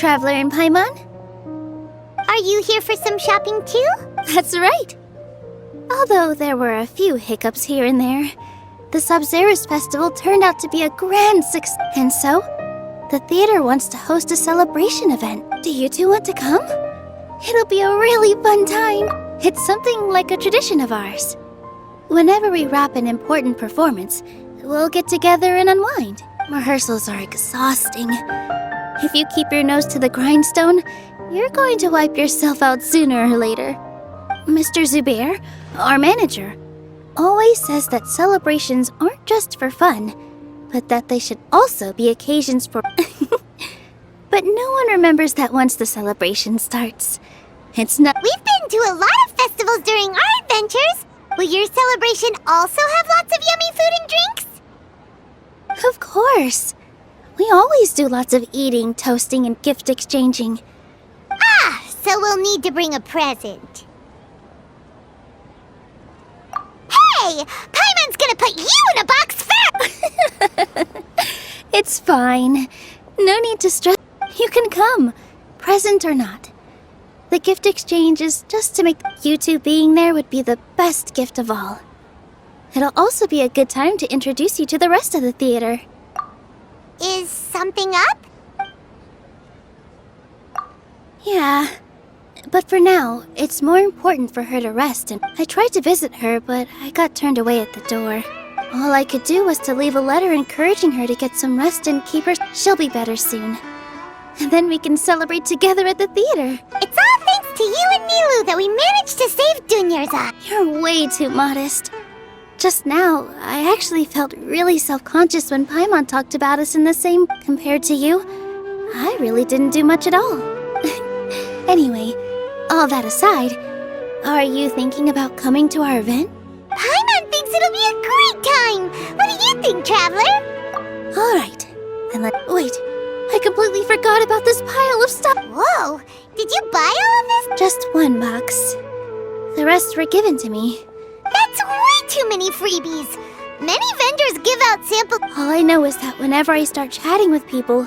Traveler and Paimon. Are you here for some shopping too? That's right. Although there were a few hiccups here and there, the Sub-Zerus Festival turned out to be a grand success. And so, the theater wants to host a celebration event. Do you two want to come? It'll be a really fun time. It's something like a tradition of ours. Whenever we wrap an important performance, we'll get together and unwind. Rehearsals are exhausting. If you keep your nose to the grindstone, you're going to wipe yourself out sooner or later. Mr. Zubair, our manager, always says that celebrations aren't just for fun, but that they should also be occasions for... But no one remembers that once the celebration starts. It's not... We've been to a lot of festivals during our adventures. Will your celebration also have lots of yummy food and drinks? Of course. We always do lots of eating, toasting, and gift exchanging. Ah, so we'll need to bring a present. Hey! Paimon's gonna put you in a box first! It's fine. No need to stress. You can come, present or not. The gift exchange is just to make you two being there would be the best gift of all. It'll also be a good time to introduce you to the rest of the theater. Is something up? Yeah, but for now, it's more important for her to rest, and I tried to visit her, but I got turned away at the door. All I could do was to leave a letter encouraging her to get some rest and keep her... She'll be better soon. And then we can celebrate together at the theater. It's all thanks to you and Nilou that we managed to save Dunyarzad. You're way too modest. Just now, I actually felt really self-conscious when Paimon talked about us in the same... Compared to you, I really didn't do much at all. Anyway, all that aside, are you thinking about coming to our event? Paimon thinks it'll be a great time! What do you think, Traveler? Alright, then wait, I completely forgot about this pile of stuff. Whoa, did you buy all of this? Just one box. The rest were given to me. That's way too many freebies! Many vendors give out samples. All I know is that whenever I start chatting with people,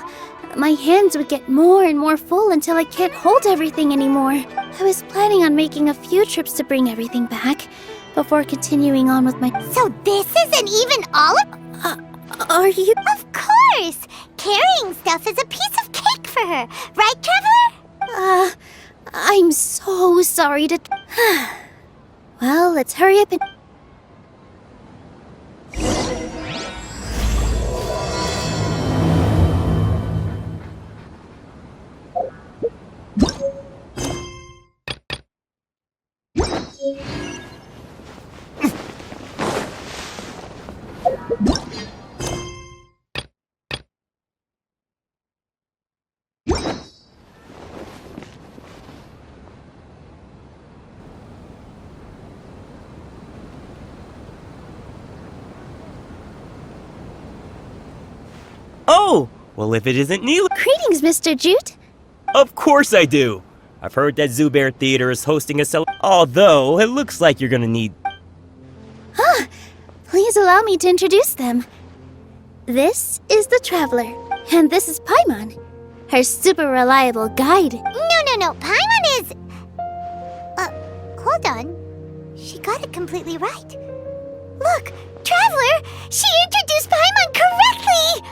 my hands would get more and more full until I can't hold everything anymore. I was planning on making a few trips to bring everything back before continuing on with my... So this isn't even all of... Are you... Of course! Carrying stuff is a piece of cake for her, right, Traveler? I'm so sorry to... Well, let's hurry up and... Oh! Well, if it isn't Nilou... Greetings, Mr. Jute. Of course I do! I've heard that Zubair Theater is hosting a although, it looks like you're gonna need... Please allow me to introduce them. This is the Traveler, and this is Paimon, her super reliable guide. No, Paimon is... hold on. She got it completely right. Look, Traveler, she introduced Paimon correctly!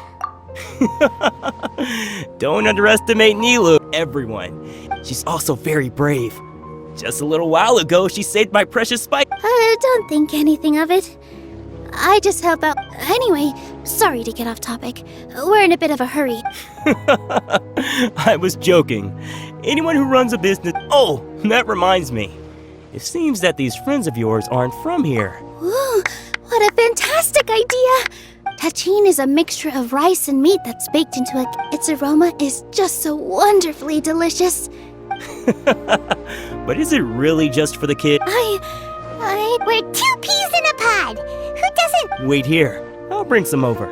Don't underestimate Nilou, everyone. She's also very brave. Just a little while ago, she saved my precious spike. Don't think anything of it. I just help out. Anyway, sorry to get off topic. We're in a bit of a hurry. I was joking. Anyone who runs a business... Oh, that reminds me. It seems that these friends of yours aren't from here. Ooh, what a fantastic idea! Tachin is a mixture of rice and meat that's baked into a... Its aroma is just so wonderfully delicious. But is it really just for the kid? We're 2 peas in a pod! Who doesn't... Wait here. I'll bring some over.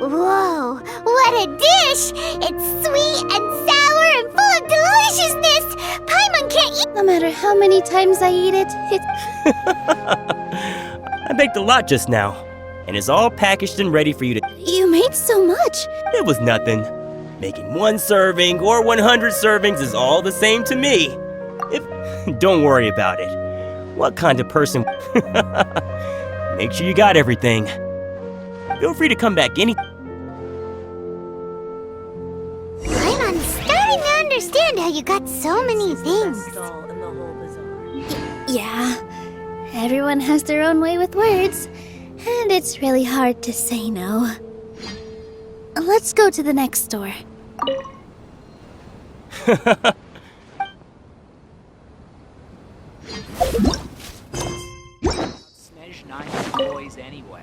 Whoa, what a dish! It's sweet and sour and full of deliciousness! Paimon can't eat... No matter how many times I eat it, I baked a lot just now. and it's all packaged and ready for you to... You made so much. It was nothing. Making 1 serving or 100 servings is all the same to me. Don't worry about it. What kind of person... Make sure you got everything. Feel free to come back any... I'm starting to understand how you got so many things. Yeah, everyone has their own way with words, and it's really hard to say no. Let's go to the next store. Boys anyway.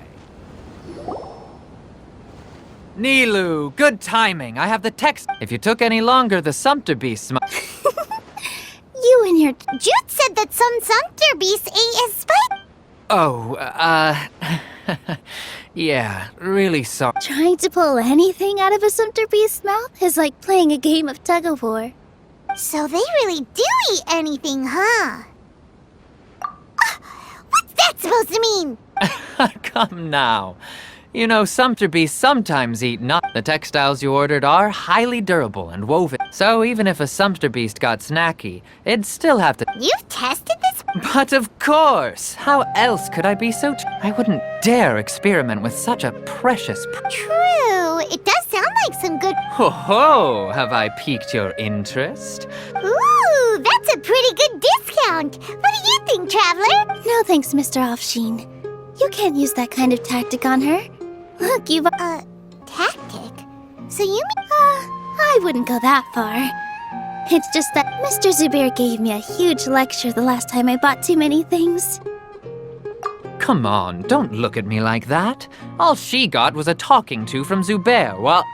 Nilou, good timing. I have the text. If you took any longer, the Sumpter Beast You and your... Jude said that some Sumpter Beast ate his spike. Oh, yeah, really sorry. Trying to pull anything out of a Sumpter Beast's mouth is like playing a game of tug-of-war. So they really do eat anything, huh? What's that supposed to mean? Come now. You know, Sumpter Beasts sometimes eat not. The textiles you ordered are highly durable and woven. So even if a Sumpter Beast got snacky, it'd still have to... You've tested this? But of course! How else could I be so... I wouldn't dare experiment with such a precious... True. It does sound like some good... Ho ho! Have I piqued your interest? Ooh, that's a pretty good discount. What do you think, Traveler? No thanks, Mr. Offsheen. You can't use that kind of tactic on her. Look, you've... Tactic? So you mean... I wouldn't go that far. It's just that Mr. Zubair gave me a huge lecture the last time I bought too many things. Come on, don't look at me like that. All she got was a talking to from Zubair, while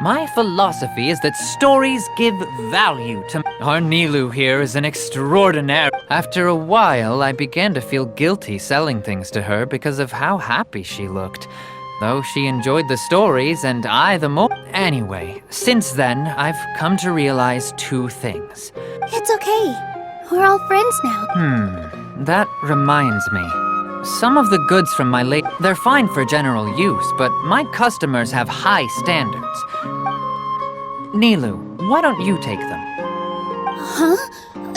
my philosophy is that stories give value to... Our Nilou here is an extraordinary... After a while, I began to feel guilty selling things to her because of how happy she looked. Though she enjoyed the stories, and I the more... Anyway, since then, I've come to realize 2 things. It's okay. We're all friends now. That reminds me. Some of the goods from my they're fine for general use, but my customers have high standards. Nilou, why don't you take them? Huh?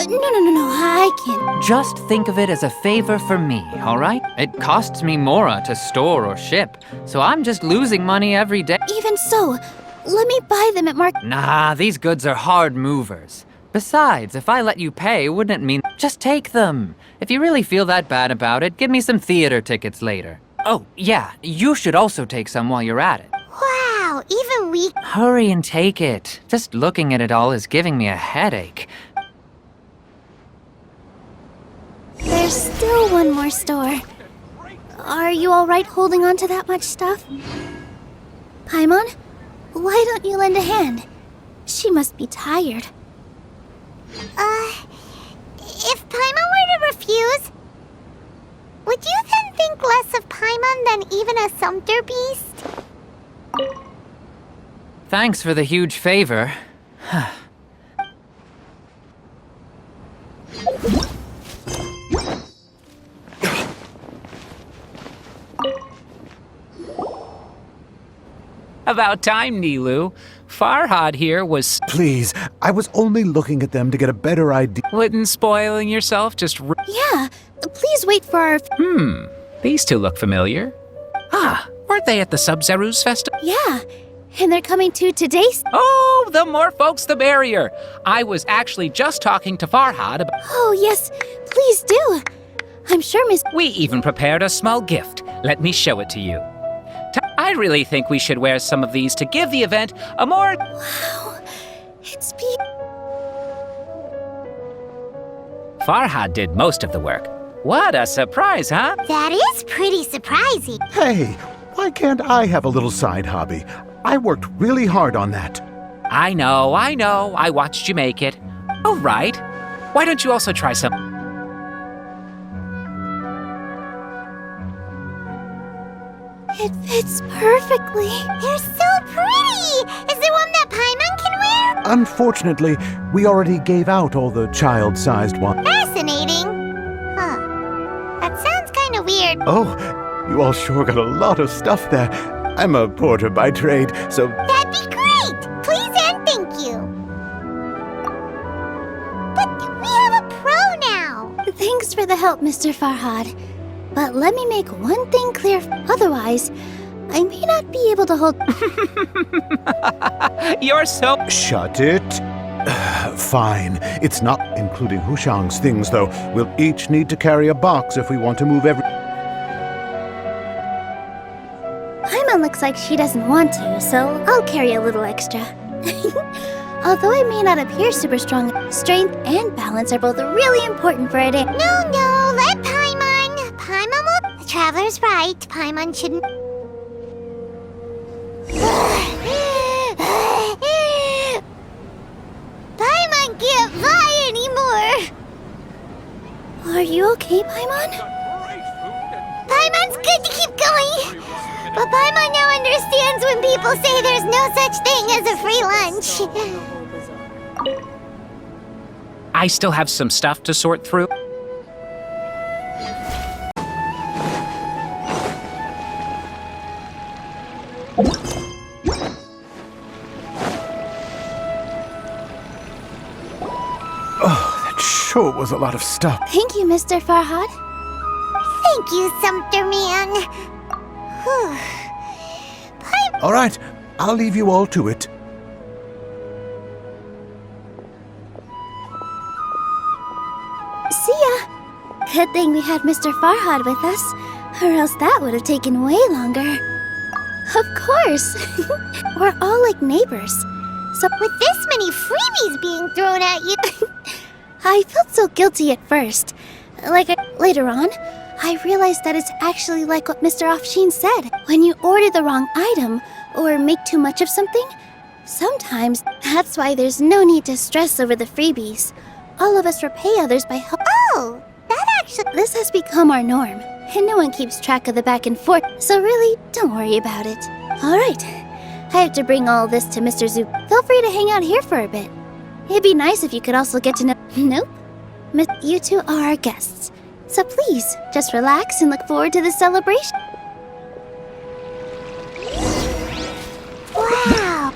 No, I can't. Just think of it as a favor for me, all right? It costs me Mora to store or ship, so I'm just losing money every day. Even so, let me buy them at Nah, these goods are hard movers. Besides, if I let you pay, wouldn't it mean... Just take them. If you really feel that bad about it, give me some theater tickets later. Oh, yeah, you should also take some while you're at it. Wow, even we... Hurry and take it. Just looking at it all is giving me a headache. There's still one more store. Are you all right holding on to that much stuff? Paimon, why don't you lend a hand? She must be tired. If Paimon were to refuse, would you then think less of Paimon than even a Sumpter Beast? Thanks for the huge favor. About time, Nilou. Farhad here was... Please, I was only looking at them to get a better idea. Wouldn't spoiling yourself just... Yeah, please wait for our... These 2 look familiar. Ah, weren't they at the Sub-Zeru's festival? Yeah, and they're coming to today's... Oh, the more folks, the merrier. I was actually just talking to Farhad about... Oh, yes, please do. I'm sure Miss... We even prepared a small gift. Let me show it to you. I really think we should wear some of these to give the event a more... Wow, it's Farhad did most of the work. What a surprise, huh? That is pretty surprising. Hey, why can't I have a little side hobby? I worked really hard on that. I know. I watched you make it. Oh, right. Why don't you also try some... It fits perfectly. They're so pretty! Is there one that Paimon can wear? Unfortunately, we already gave out all the child-sized ones. Fascinating. Huh. That sounds kind of weird. Oh, You all sure got a lot of stuff there. I'm a porter by trade, so That'd be great! Please and thank you. But we have a pro now. Thanks for the help, Mr. Farhad. But let me make one thing clear. Otherwise, I may not be able to hold... You're so... shut it. Fine. It's not including Hushang's things, though. We'll each need to carry a box if we want to move every... Paimon looks like she doesn't want to, so I'll carry a little extra. Although I may not appear super strong, strength and balance are both really important for a day. No, let Paimon. Paimon will... The Traveler's right. Paimon shouldn't... Paimon can't fly anymore. Are you okay, Paimon? Paimon's good to keep going. But Paimon now understands when people say there's no such thing as a free lunch. I still have some stuff to sort through. That sure was a lot of stuff. Thank you, Mr. Farhad. Thank you, Sumpter Man. Whew. All right, I'll leave you all to it. See ya. Good thing we had Mr. Farhad with us, or else that would have taken way longer. Of course. We're all like neighbors. So With this many freebies being thrown at you... I felt so guilty at first. Later on, I realized that it's actually like what Mr. Afshin said. When you order the wrong item, or make too much of something, sometimes that's why there's no need to stress over the freebies. All of us repay others by help. Oh, that actually... This has become our norm, and no one keeps track of the back and forth, so really, don't worry about it. Alright, I have to bring all this to Mr. Zoop. Feel free to hang out here for a bit. It'd be nice if you could also get to know... Nope. You two are our guests. So please, just relax and look forward to the celebration. Wow.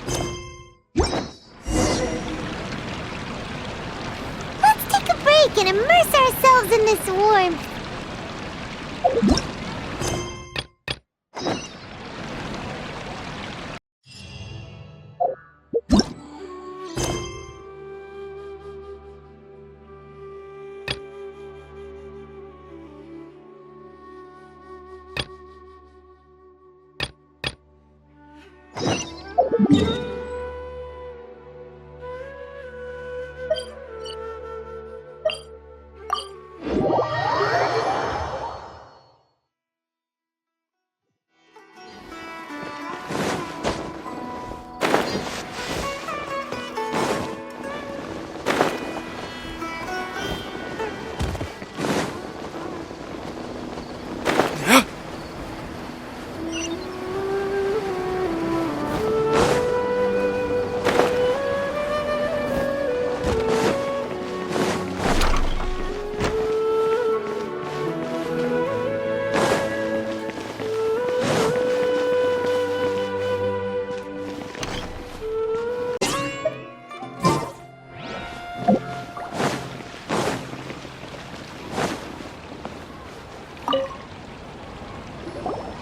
Let's take a break and immerse ourselves in this warmth.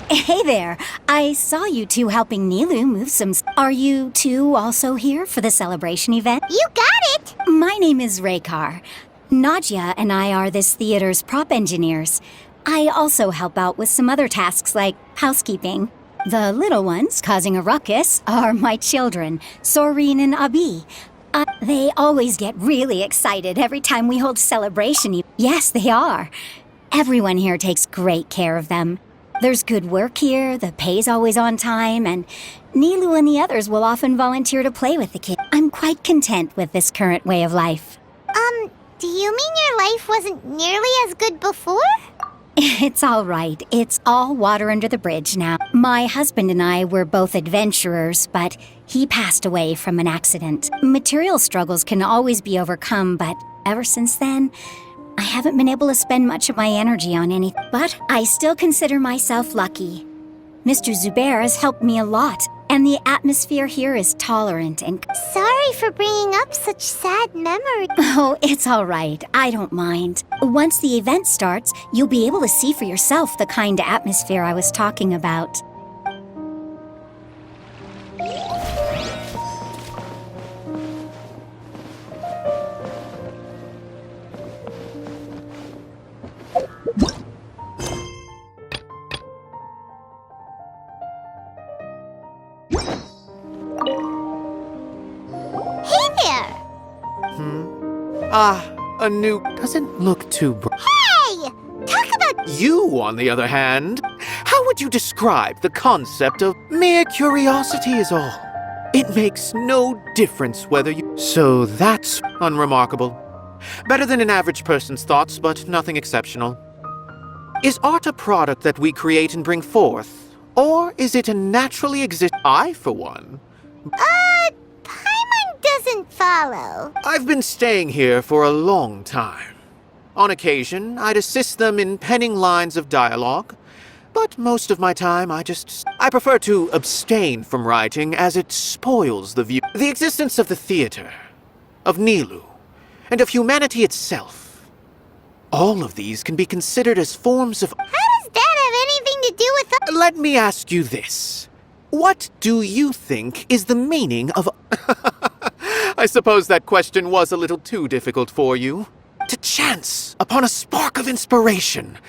Hey there. I saw you two helping Nilou move some... Are you two also here for the celebration event? You got it! My name is Raykar. Nadia and I are this theater's prop engineers. I also help out with some other tasks like housekeeping. The little ones causing a ruckus are my children, Soreen and Abi. They always get really excited every time we hold celebration. Yes, they are. Everyone here takes great care of them. There's good work here, the pay's always on time, and Nilou and the others will often volunteer to play with the kids. I'm quite content with this current way of life. Do you mean your life wasn't nearly as good before? It's all right. It's all water under the bridge now. My husband and I were both adventurers, but he passed away from an accident. Material struggles can always be overcome, but ever since then, I haven't been able to spend much of my energy on anything, but I still consider myself lucky. Mr. Zubair has helped me a lot, and the atmosphere here is tolerant and... Sorry for bringing up such sad memories. Oh, it's all right. I don't mind. Once the event starts, you'll be able to see for yourself the kind of atmosphere I was talking about. Hey there! A new doesn't look too Hey! Talk about... You, on the other hand, how would you describe the concept of mere curiosity is all? It makes no difference whether you... So that's unremarkable. Better than an average person's thoughts, but nothing exceptional. Is art a product that we create and bring forth? Or is it a naturally exist... I, for one... Paimon doesn't follow. I've been staying here for a long time. On occasion, I'd assist them in penning lines of dialogue, but most of my time I prefer to abstain from writing as it spoils the view. The existence of the theater, of Nilou, and of humanity itself. All of these can be considered as forms of... How does that have anything to do with... Let me ask you this. What do you think is the meaning of... I suppose that question was a little too difficult for you. To chance upon a spark of inspiration.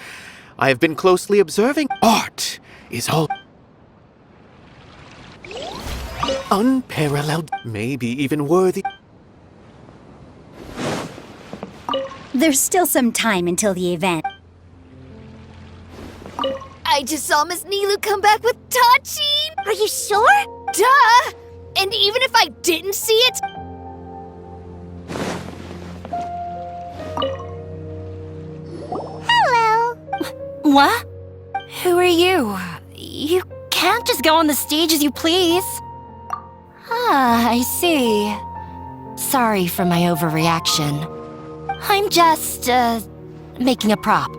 I have been closely observing. Art is all... unparalleled, maybe even worthy... There's still some time until the event. I just saw Miss Nilou come back with Tachi! Are you sure? Duh! And even if I didn't see it... Hello. What? Who are you? You can't just go on the stage as you please. Ah, I see. Sorry for my overreaction. I'm just, making a prop.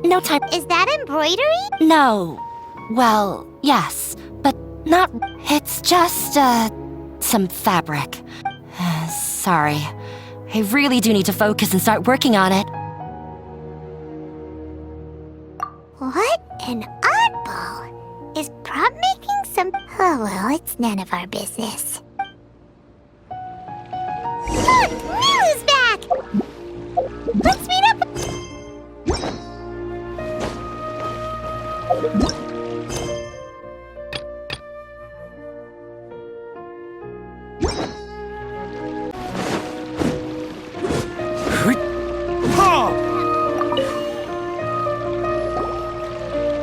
No time. Is that embroidery? No. Well, yes, but not. It's just, some fabric. Sorry. I really do need to focus and start working on it. What an oddball. Is prop making some... Oh well, it's none of our business. Look! Nilou's back! Let's meet up!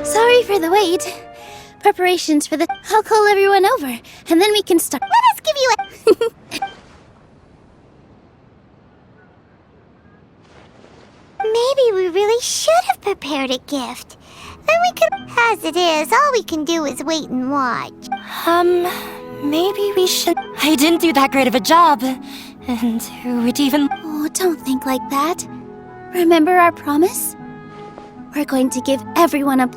Sorry for the wait. Preparations for the... I'll call everyone over, and then we can start. Let us give you a... Maybe we really should have prepared a gift. Then we could... As it is, all we can do is wait and watch. Maybe we should... I didn't do that great of a job. And who would even... Oh, don't think like that. Remember our promise? We're going to give everyone a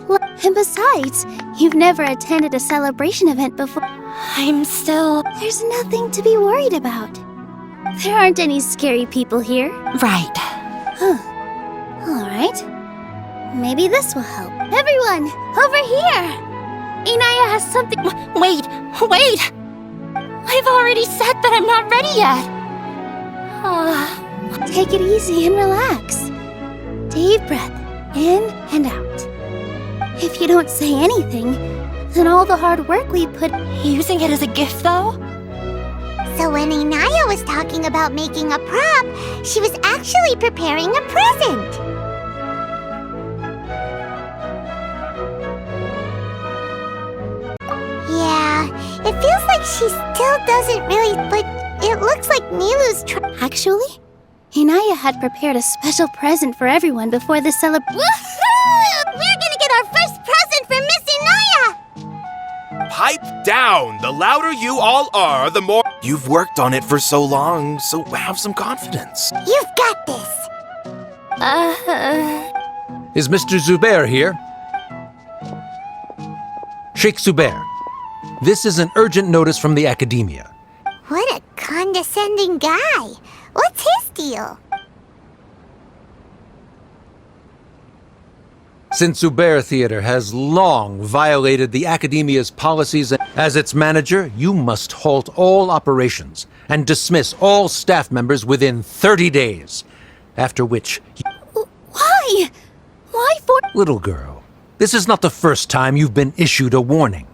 And besides, you've never attended a celebration event before. I'm still... There's nothing to be worried about. There aren't any scary people here. Right. Huh. All right. Maybe this will help. Everyone, over here! Inaya has something... Wait! I've already said that I'm not ready yet. Take it easy and relax. Deep breath, in and out. If you don't say anything, then all the hard work we put... Using it as a gift, though? So when Inaya was talking about making a prop, she was actually preparing a present. Yeah, it feels like she still doesn't really, but it looks like Nilou's Actually, Inaya had prepared a special present for everyone before the celebration. Woohoo! We're gonna get our first present from Miss Inaya! Pipe down! The louder you all are, the more... You've worked on it for so long, so have some confidence. You've got this! Is Mr. Zubair here? Sheikh Zubair, this is an urgent notice from the Academia. What a condescending guy. What's his deal? Since Zubair Theater has long violated the Academia's policies, as its manager, you must halt all operations and dismiss all staff members within 30 days. After which... Why? Why for... Little girl, this is not the first time you've been issued a warning.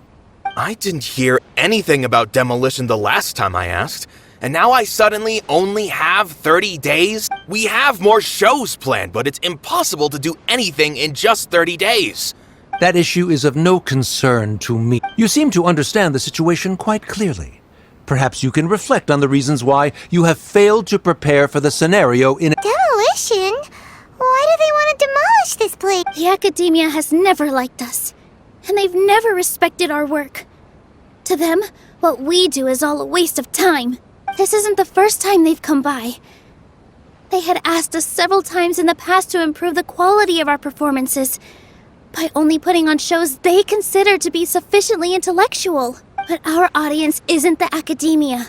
I didn't hear anything about demolition the last time I asked, and now I suddenly only have 30 days? We have more shows planned, but it's impossible to do anything in just 30 days. That issue is of no concern to me. You seem to understand the situation quite clearly. Perhaps you can reflect on the reasons why you have failed to prepare for the scenario in... Demolition? Why do they want to demolish this place? The Academia has never liked us, and they've never respected our work. To them, what we do is all a waste of time. This isn't the first time they've come by. They had asked us several times in the past to improve the quality of our performances by only putting on shows they consider to be sufficiently intellectual. But our audience isn't the Academia.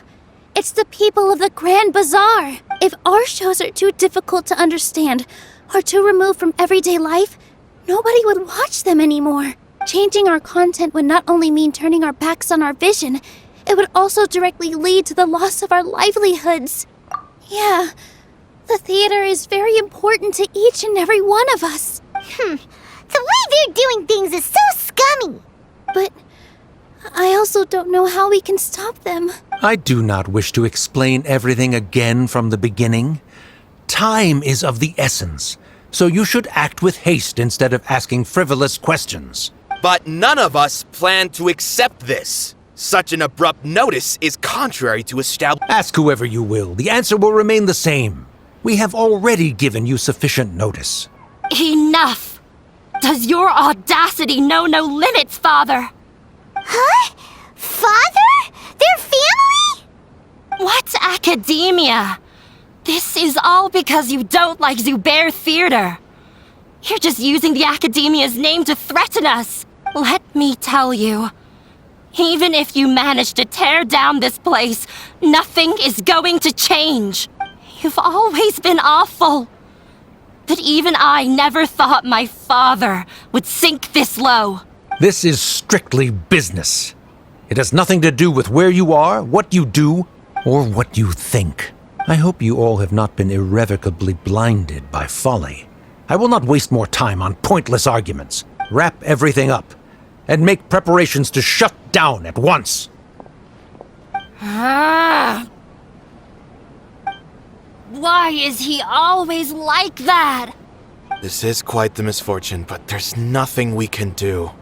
It's the people of the Grand Bazaar. If our shows are too difficult to understand or too removed from everyday life, nobody would watch them anymore. Changing our content would not only mean turning our backs on our vision, it would also directly lead to the loss of our livelihoods. Yeah, the theater is very important to each and every one of us. The way they're doing things is so scummy. But I also don't know how we can stop them. I do not wish to explain everything again from the beginning. Time is of the essence, so you should act with haste instead of asking frivolous questions. But none of us plan to accept this. Such an abrupt notice is contrary to established... Ask whoever you will. The answer will remain the same. We have already given you sufficient notice. Enough! Does your audacity know no limits, Father? Huh? Father? Their family? What's academia? This is all because you don't like Zubair Theater. You're just using the Academia's name to threaten us. Let me tell you, even if you manage to tear down this place, nothing is going to change. You've always been awful. But even I never thought my father would sink this low. This is strictly business. It has nothing to do with where you are, what you do, or what you think. I hope you all have not been irrevocably blinded by folly. I will not waste more time on pointless arguments. Wrap everything up, and make preparations to shut down at once. Why is he always like that? This is quite the misfortune, but there's nothing we can do.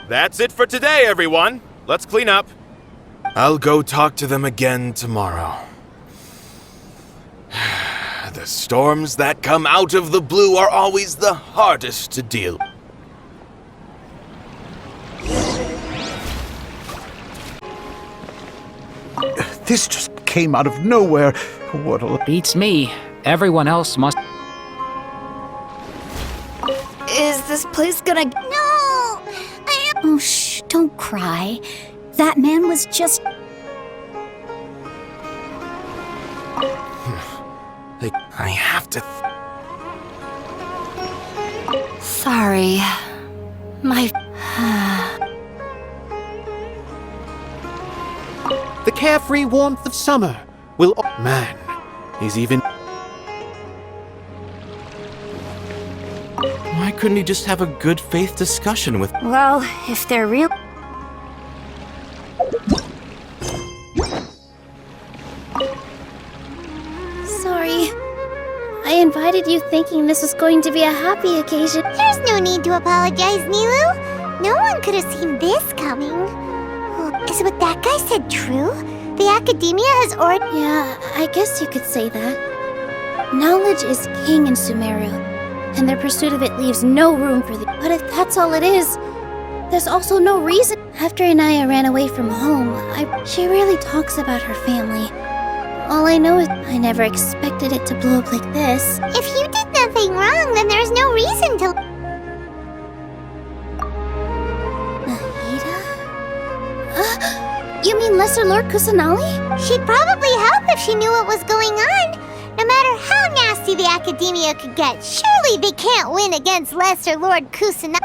That's it for today, everyone. Let's clean up. I'll go talk to them again tomorrow. The storms that come out of the blue are always the hardest to deal with. This just came out of nowhere. What a... Beats me. Everyone else must... Is this place gonna... No! I am... Oh, shh, don't cry. That man was just... I have to... Sorry. My... The carefree warmth of summer will... Man, he's even... Why couldn't he just have a good faith discussion with... Well, if they're real... Sorry. I invited you thinking this was going to be a happy occasion. There's no need to apologize, Nilou. No one could have seen this coming. Is what that guy said true? The Academia has already... Yeah, I guess you could say that. Knowledge is king in Sumeru, and their pursuit of it leaves no room for the... But if that's all it is, there's also no reason. After Anaya ran away from home, she rarely talks about her family. All I know is I never expected it to blow up like this. If you did nothing wrong, then there's no reason to... Nahida? You mean Lesser Lord Kusanali? She'd probably help if she knew what was going on. No matter how nasty the Academia could get, surely they can't win against Lesser Lord Kusanali.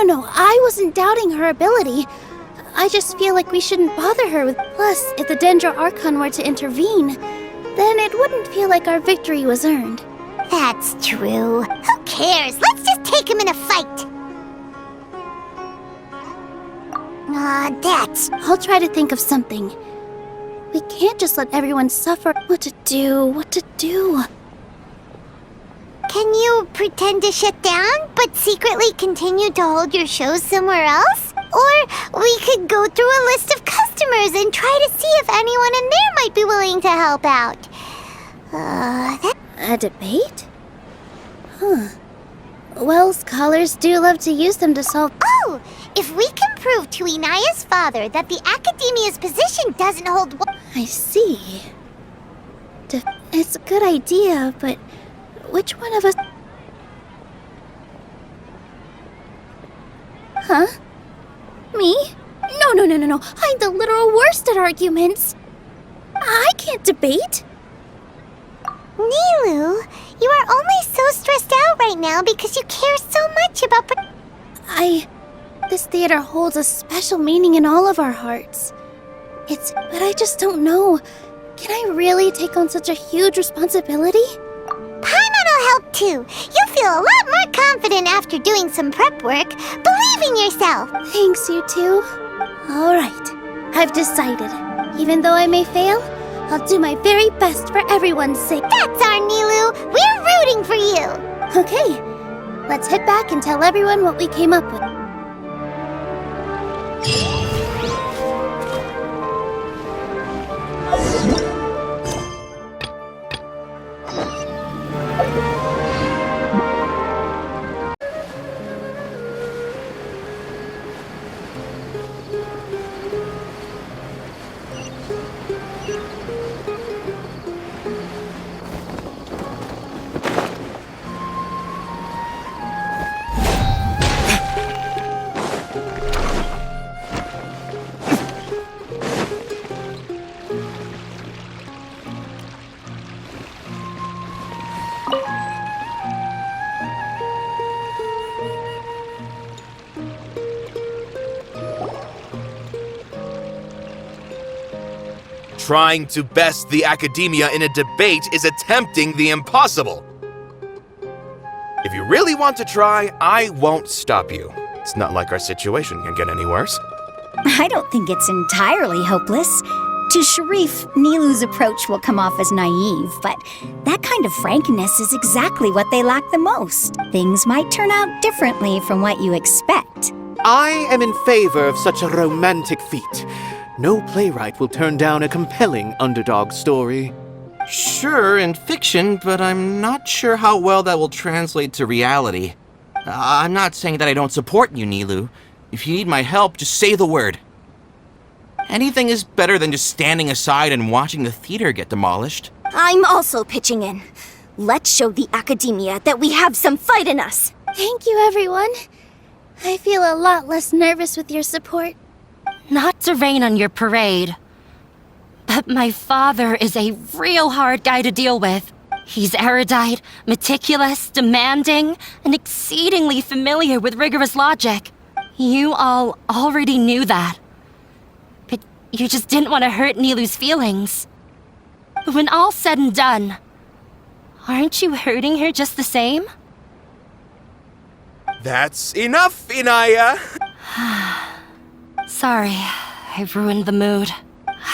No. I wasn't doubting her ability. I just feel like we shouldn't bother her with... Plus, if the Dendro Archon were to intervene, then it wouldn't feel like our victory was earned. That's true. Who cares? Let's just take him in a fight. That's... I'll try to think of something. We can't just let everyone suffer. What to do? Can you pretend to shut down, but secretly continue to hold your shows somewhere else? Or we could go through a list of customers and try to see if anyone in there might be willing to help out. A debate? Huh. Well, scholars do love to use them to solve... Oh! If we can prove to Inaya's father that the Academia's position doesn't hold... I see. It's a good idea, but which one of us... Huh? Me? No. I'm the literal worst at arguments. I can't debate. Nilou, you are only so stressed out right now because you care so much about... This theater holds a special meaning in all of our hearts. But I just don't know. Can I really take on such a huge responsibility? Paimon'll help too. You'll feel a lot more confident after doing some prep work. Believe in yourself. Thanks, you two. All right, I've decided. Even though I may fail, I'll do my very best for everyone's sake. That's our Nilou. We're rooting for you. Okay, let's head back and tell everyone what we came up with. Trying to best the Academia in a debate is attempting the impossible. If you really want to try, I won't stop you. It's not like our situation can get any worse. I don't think it's entirely hopeless. To Sharif, Nilou's approach will come off as naive, but that kind of frankness is exactly what they lack the most. Things might turn out differently from what you expect. I am in favor of such a romantic feat. No playwright will turn down a compelling underdog story. Sure, in fiction, but I'm not sure how well that will translate to reality. I'm not saying that I don't support you, Nilou. If you need my help, just say the word. Anything is better than just standing aside and watching the theater get demolished. I'm also pitching in. Let's show the Academia that we have some fight in us. Thank you, everyone. I feel a lot less nervous with your support. Not to rain on your parade, but my father is a real hard guy to deal with. He's erudite, meticulous, demanding, and exceedingly familiar with rigorous logic. You all already knew that. But you just didn't want to hurt Nilou's feelings. But when all's said and done, aren't you hurting her just the same? That's enough, Inaya! Sorry, I ruined the mood.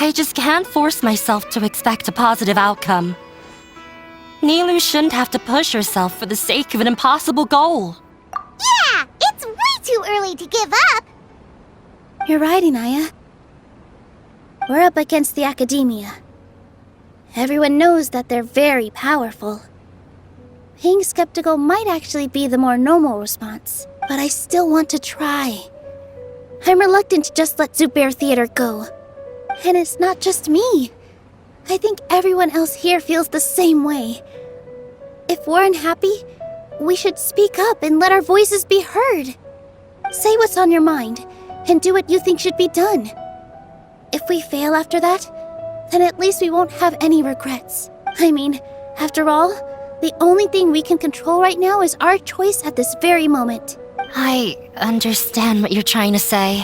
I just can't force myself to expect a positive outcome. Nilou shouldn't have to push herself for the sake of an impossible goal. Yeah, it's way too early to give up. You're right, Inaya. We're up against the Academia. Everyone knows that they're very powerful. Being skeptical might actually be the more normal response, but I still want to try. I'm reluctant to just let Zubair Theater go. And it's not just me. I think everyone else here feels the same way. If we're unhappy, we should speak up and let our voices be heard. Say what's on your mind, and do what you think should be done. If we fail after that, then at least we won't have any regrets. I mean, after all, the only thing we can control right now is our choice at this very moment. I understand what you're trying to say.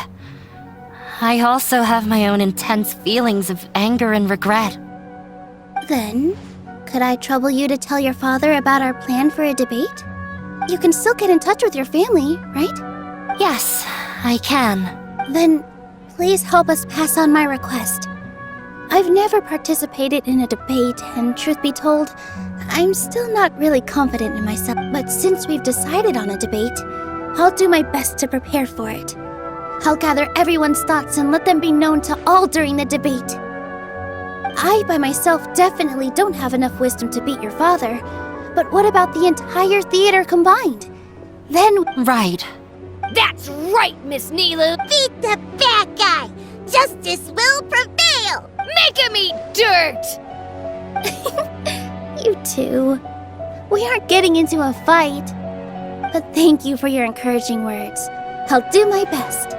I also have my own intense feelings of anger and regret. Then, could I trouble you to tell your father about our plan for a debate? You can still get in touch with your family, right? Yes, I can. Then, please help us pass on my request. I've never participated in a debate, and truth be told, I'm still not really confident in myself. But since we've decided on a debate, I'll do my best to prepare for it. I'll gather everyone's thoughts and let them be known to all during the debate. I, by myself, definitely don't have enough wisdom to beat your father. But what about the entire theater combined? Then... Right. That's right, Miss Nilou! Beat the bad guy! Justice will prevail! Make him eat dirt! You two. We aren't getting into a fight. But thank you for your encouraging words. I'll do my best.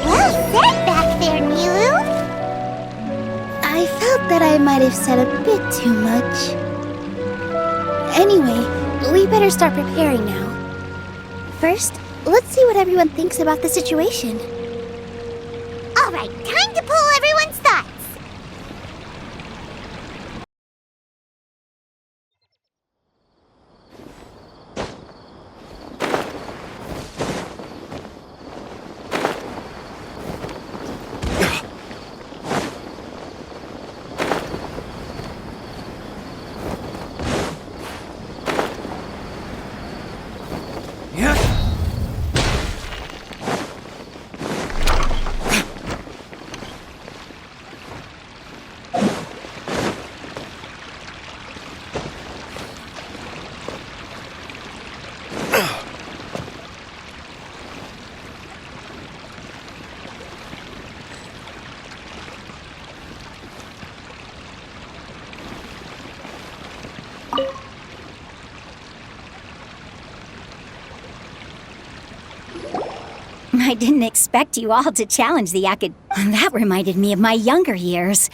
Well said back there, Nilou! I felt that I might have said a bit too much. Anyway, we better start preparing now. First, let's see what everyone thinks about the situation. Alright, time to pull everyone's thoughts! I didn't expect you all to challenge the That reminded me of my younger years.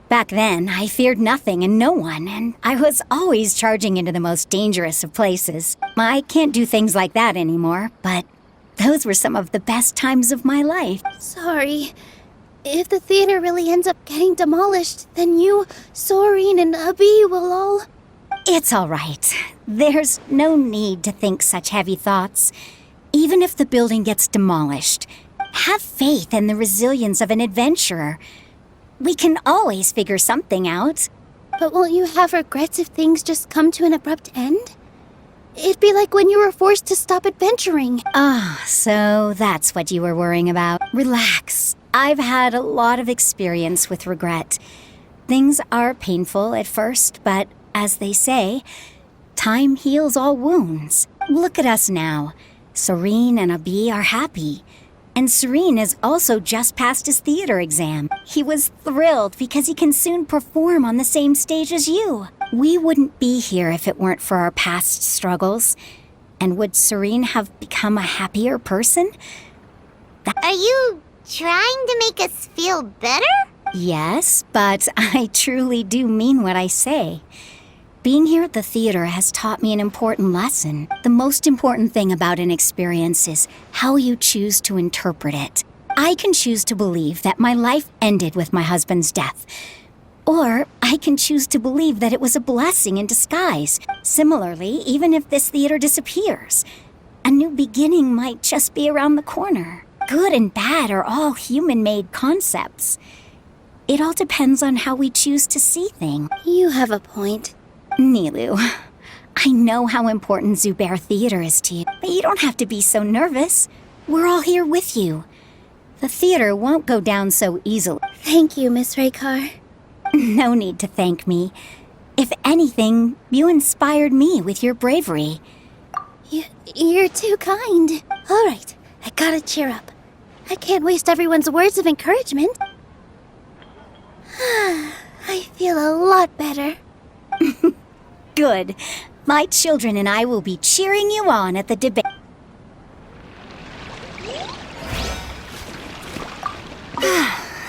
Back then, I feared nothing and no one, and I was always charging into the most dangerous of places. I can't do things like that anymore, but those were some of the best times of my life. Sorry. If the theater really ends up getting demolished, then you, Soren, and Abi will all... It's all right. There's no need to think such heavy thoughts. Even if the building gets demolished, have faith in the resilience of an adventurer. We can always figure something out. But won't you have regrets if things just come to an abrupt end? It'd be like when you were forced to stop adventuring. Ah, so that's what you were worrying about. Relax. I've had a lot of experience with regret. Things are painful at first, but as they say, time heals all wounds. Look at us now. Soren and Abi are happy. And Soren has also just passed his theater exam. He was thrilled because he can soon perform on the same stage as you. We wouldn't be here if it weren't for our past struggles. And would Soren have become a happier person? Are you trying to make us feel better? Yes, but I truly do mean what I say. Being here at the theater has taught me an important lesson. The most important thing about an experience is how you choose to interpret it. I can choose to believe that my life ended with my husband's death. Or I can choose to believe that it was a blessing in disguise. Similarly, even if this theater disappears, a new beginning might just be around the corner. Good and bad are all human-made concepts. It all depends on how we choose to see things. You have a point. Nilou, I know how important Zubair Theater is to you, but you don't have to be so nervous. We're all here with you. The theater won't go down so easily. Thank you, Miss Raykar. No need to thank me. If anything, you inspired me with your bravery. You're too kind. All right, I gotta cheer up. I can't waste everyone's words of encouragement. I feel a lot better. Good. My children and I will be cheering you on at the debate.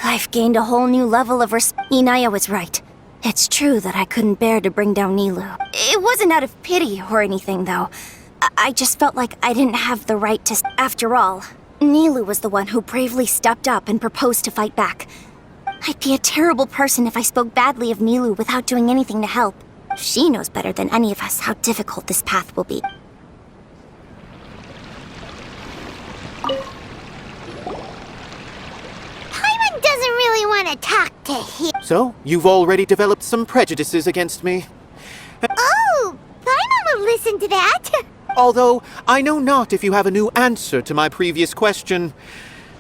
I've gained a whole new level of respect. Inaya was right. It's true that I couldn't bear to bring down Nilou. It wasn't out of pity or anything, though. I just felt like I didn't have the right to... After all, Nilou was the one who bravely stepped up and proposed to fight back. I'd be a terrible person if I spoke badly of Nilou without doing anything to help. She knows better than any of us how difficult this path will be. Paimon doesn't really want to talk to him. So, you've already developed some prejudices against me. Oh, Paimon will listen to that. Although, I know not if you have a new answer to my previous question.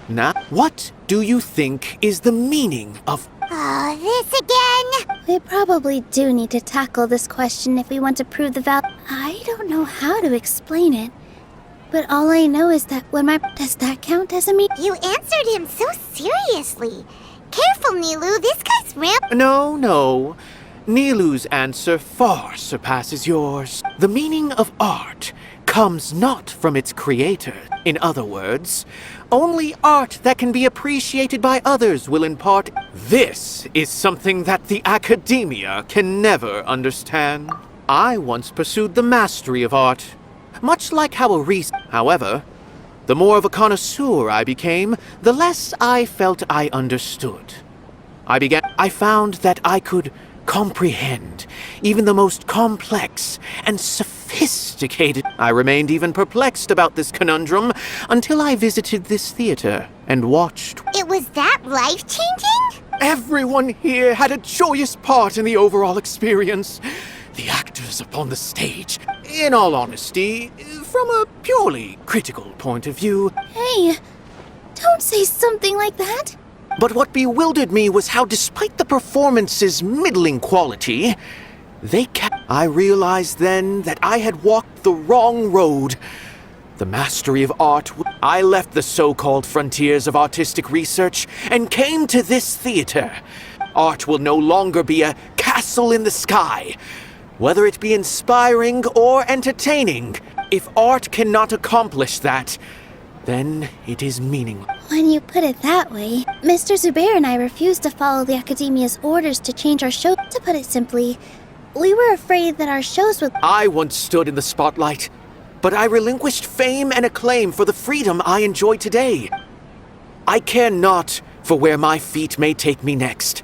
Now, what do you think is the meaning of... Oh, this again? We probably do need to tackle this question if we want to prove the value. I don't know how to explain it, but all I know is that when my... Does that count as a me? You answered him so seriously. Careful, Nilou, this guy's No. Nilou's answer far surpasses yours. The meaning of art comes not from its creator. In other words, only art that can be appreciated by others will impart. This is something that the academia can never understand. I once pursued the mastery of art, much like how a However, the more of a connoisseur I became, the less I felt I understood. I found that I could comprehend even the most complex and sophisticated. I remained even perplexed about this conundrum until I visited this theater and watched. It was that life-changing? Everyone here had a joyous part in the overall experience. The actors upon the stage. In all honesty, from a purely critical point of view. Hey, don't say something like that. But what bewildered me was how, despite the performance's middling quality, I realized then that I had walked the wrong road. The mastery of art. I left the so-called frontiers of artistic research and came to this theater. Art will no longer be a castle in the sky. Whether it be inspiring or entertaining, if art cannot accomplish that, then it is meaningless. When you put it that way, Mr. Zubair and I refused to follow the Academia's orders to change our show. To put it simply, we were afraid that our shows would... I once stood in the spotlight, but I relinquished fame and acclaim for the freedom I enjoy today. I care not for where my feet may take me next,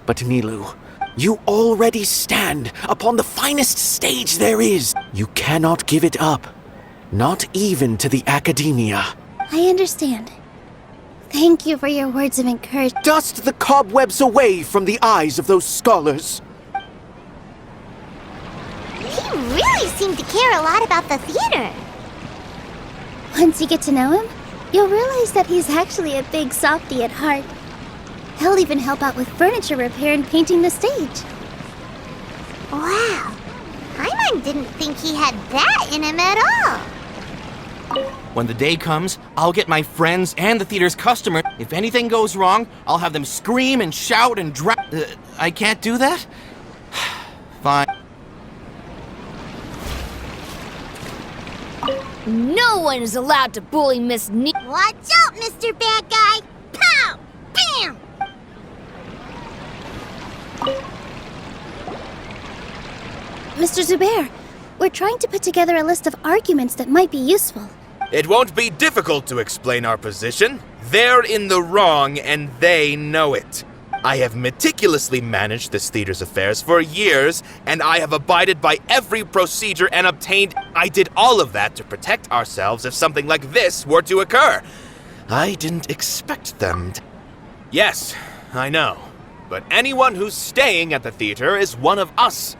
but Nilou, you already stand upon the finest stage there is. You cannot give it up, not even to the Academia. I understand. Thank you for your words of encouragement. Dust the cobwebs away from the eyes of those scholars. He really seemed to care a lot about the theater. Once you get to know him, you'll realize that he's actually a big softie at heart. He'll even help out with furniture repair and painting the stage. Wow. Paimon didn't think he had that in him at all. When the day comes, I'll get my friends and the theater's customers. If anything goes wrong, I'll have them scream and shout and I can't do that? Fine. No one is allowed to bully Miss Watch out, Mr. Bad Guy! Pow! Bam! Mr. Zubair, we're trying to put together a list of arguments that might be useful. It won't be difficult to explain our position. They're in the wrong, and they know it. I have meticulously managed this theater's affairs for years, and I have abided by every procedure and obtained... I did all of that to protect ourselves if something like this were to occur. I didn't expect them to... Yes, I know. But anyone who's staying at the theater is one of us.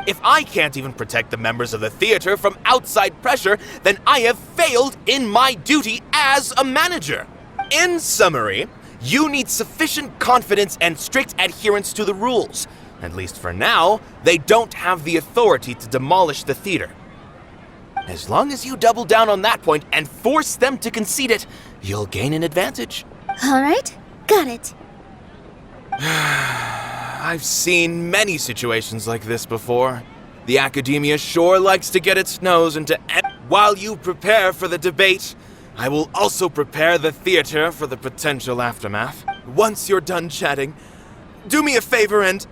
If I can't even protect the members of the theater from outside pressure, then I have failed in my duty as a manager. In summary, you need sufficient confidence and strict adherence to the rules. At least for now, they don't have the authority to demolish the theater. As long as you double down on that point and force them to concede it, you'll gain an advantage. All right, got it. I've seen many situations like this before. The academia sure likes to get its nose into While you prepare for the debate, I will also prepare the theater for the potential aftermath. Once you're done chatting, do me a favor and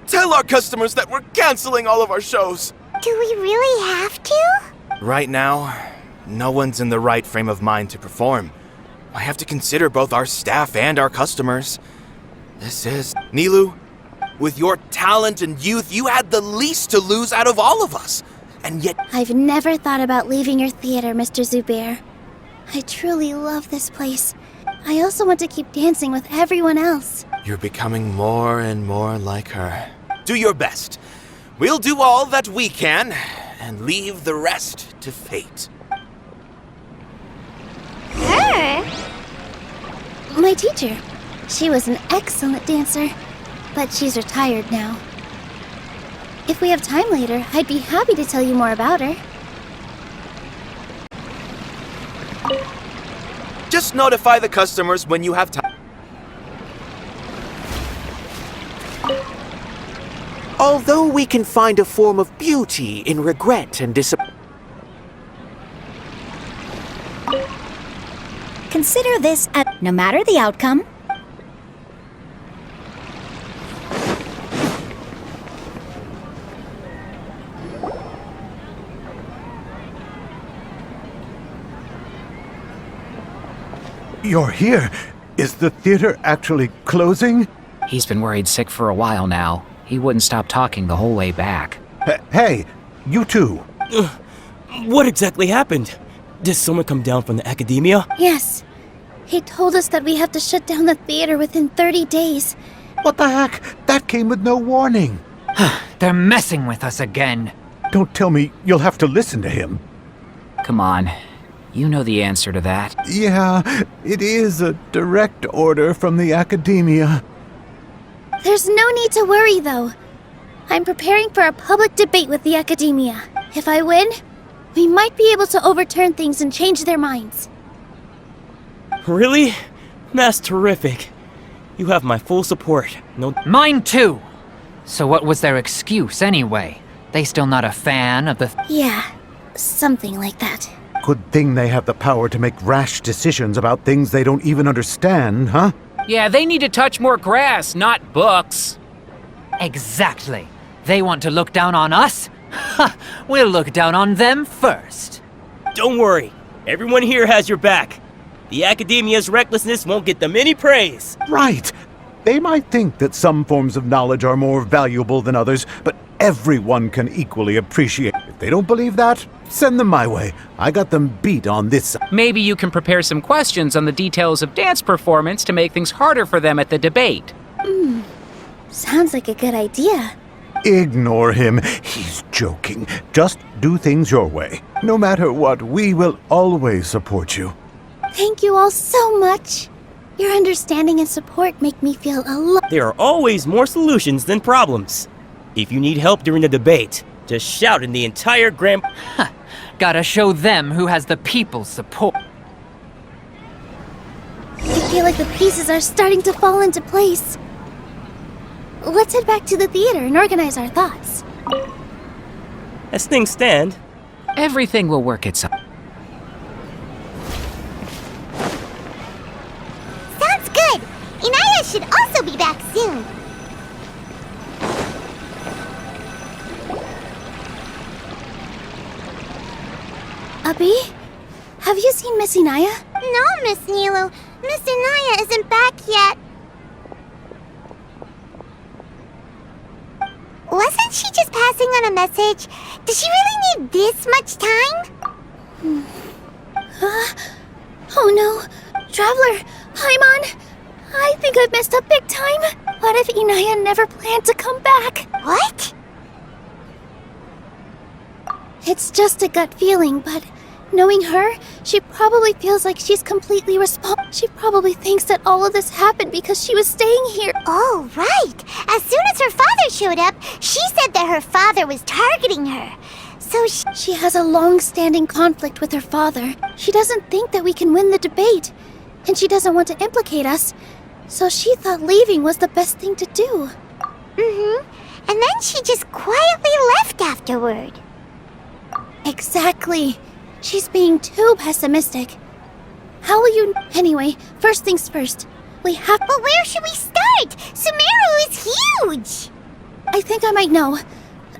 tell our customers that we're canceling all of our shows. Do we really have to? Right now, no one's in the right frame of mind to perform. I have to consider both our staff and our customers. This is... Nilou, with your talent and youth, you had the least to lose out of all of us. And yet... I've never thought about leaving your theater, Mr. Zubair. I truly love this place. I also want to keep dancing with everyone else. You're becoming more and more like her. Do your best. We'll do all that we can, and leave the rest to fate. Her? My teacher. She was an excellent dancer, but she's retired now. If we have time later, I'd be happy to tell you more about her. Just notify the customers when you have time. Although we can find a form of beauty in regret and disappointment. Consider this no matter the outcome. You're here. Is the theater actually closing? He's been worried sick for a while now. He wouldn't stop talking the whole way back. Hey, you two. What exactly happened? Did someone come down from the academia? Yes. He told us that we have to shut down the theater within 30 days. What the heck? That came with no warning. They're messing with us again. Don't tell me you'll have to listen to him. Come on. You know the answer to that. Yeah, it is a direct order from the academia. There's no need to worry, though. I'm preparing for a public debate with the academia. If I win, we might be able to overturn things and change their minds. Really? That's terrific. You have my full support. No... Mine too! So what was their excuse anyway? They still not a fan of the... Yeah, something like that. Good thing they have the power to make rash decisions about things they don't even understand, huh? Yeah, they need to touch more grass, not books. Exactly. They want to look down on us? Ha! We'll look down on them first. Don't worry. Everyone here has your back. The academia's recklessness won't get them any praise. Right. They might think that some forms of knowledge are more valuable than others, but everyone can equally appreciate. If they don't believe that, send them my way. I got them beat on this side. Maybe you can prepare some questions on the details of dance performance to make things harder for them at the debate. Sounds like a good idea. Ignore him. He's joking. Just do things your way. No matter what, we will always support you. Thank you all so much. Your understanding and support make me feel a lot. There are always more solutions than problems. If you need help during the debate, just shout in the entire Grand... Gotta show them who has the people's support. I feel like the pieces are starting to fall into place. Let's head back to the theater and organize our thoughts. As things stand... Everything will work itself. Sounds good. Inaya should also be back soon. Abi, have you seen Miss Inaya? No, Miss Nilou. Miss Inaya isn't back yet. Wasn't she just passing on a message? Does she really need this much time? Oh no. Traveler, Paimon, I think I've messed up big time. What if Inaya never planned to come back? What? It's just a gut feeling, but knowing her, she probably feels like she's completely responsible. She probably thinks that all of this happened because she was staying here. Oh, right. As soon as her father showed up, she said that her father was targeting her. So she has a long-standing conflict with her father. She doesn't think that we can win the debate, and she doesn't want to implicate us. So she thought leaving was the best thing to do. And then she just quietly left after. afterward. Exactly. She's being too pessimistic. How will you... Anyway, first things first. We have... But where should we start? Sumeru is huge! I think I might know.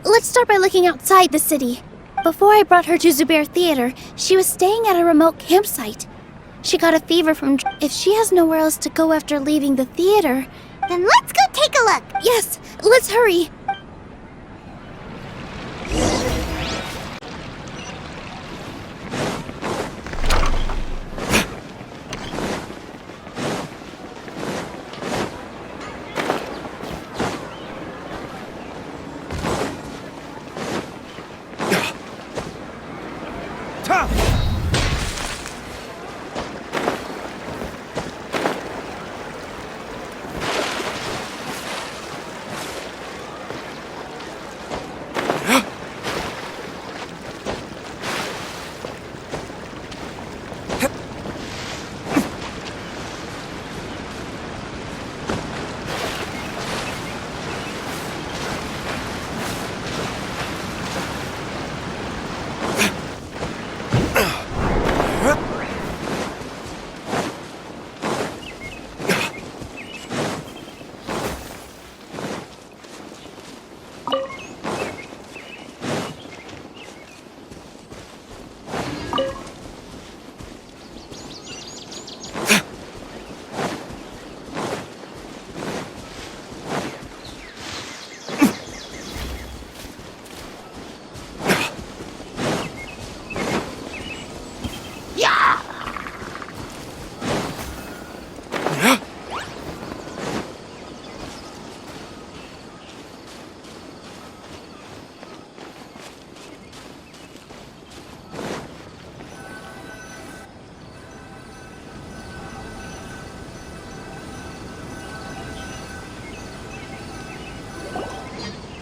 Let's start by looking outside the city. Before I brought her to Zubair Theater, she was staying at a remote campsite. She got a fever from... If she has nowhere else to go after leaving the theater... Then let's go take a look! Yes, let's hurry!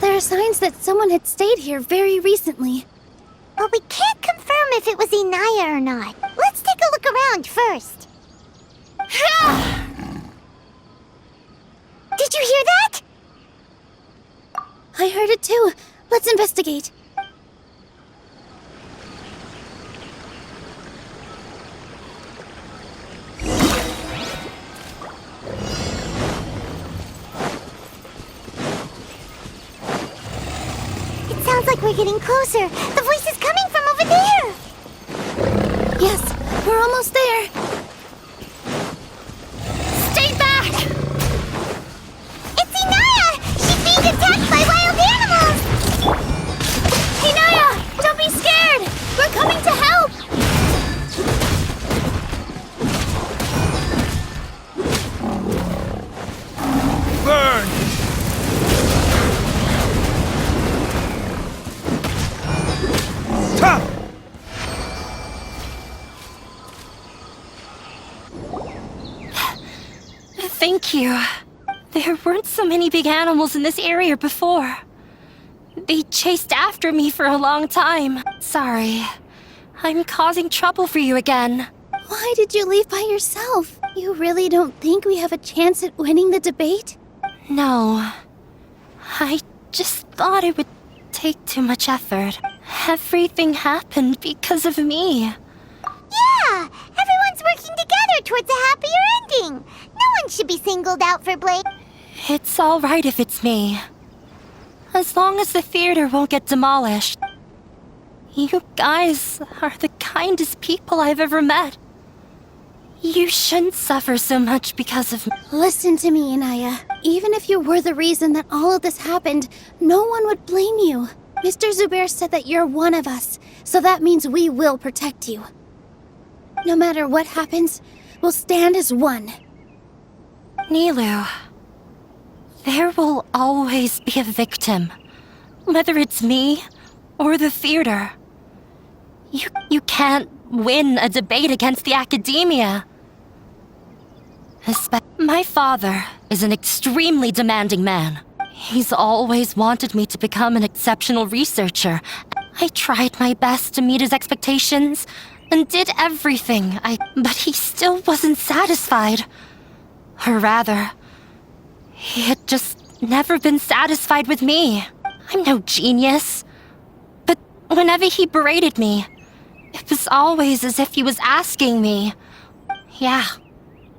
There are signs that someone had stayed here very recently. But we can't confirm if it was Inaya or not. Let's take a look around first. Did you hear that? I heard it too. Let's investigate. It sounds like we're getting closer. The voice is coming from over there. Yes, we're almost there. Stay back! It's Inaya! She's being attacked by wild animals! Inaya, don't be scared! We're coming to help! Burn! Ta! Thank you. There weren't so many big animals in this area before. They chased after me for a long time. Sorry. I'm causing trouble for you again. Why did you leave by yourself? You really don't think we have a chance at winning the debate? No. I just thought it would take too much effort. Everything happened because of me. Yeah! Everyone's working together towards a happier ending. No one should be singled out for blame. It's all right if it's me. As long as the theater won't get demolished. You guys are the kindest people I've ever met. You shouldn't suffer so much because of me. Listen to me, Inaya. Even if you were the reason that all of this happened, no one would blame you. Mr. Zubair said that you're one of us, so that means we will protect you. No matter what happens, we'll stand as one. Nilou, there will always be a victim. Whether it's me or the theater. You can't win a debate against the academia. My father is an extremely demanding man. He's always wanted me to become an exceptional researcher. I tried my best to meet his expectations and did everything but he still wasn't satisfied. Or rather, he had just never been satisfied with me. I'm no genius. Whenever he berated me, it was always as if he was asking me. Yeah,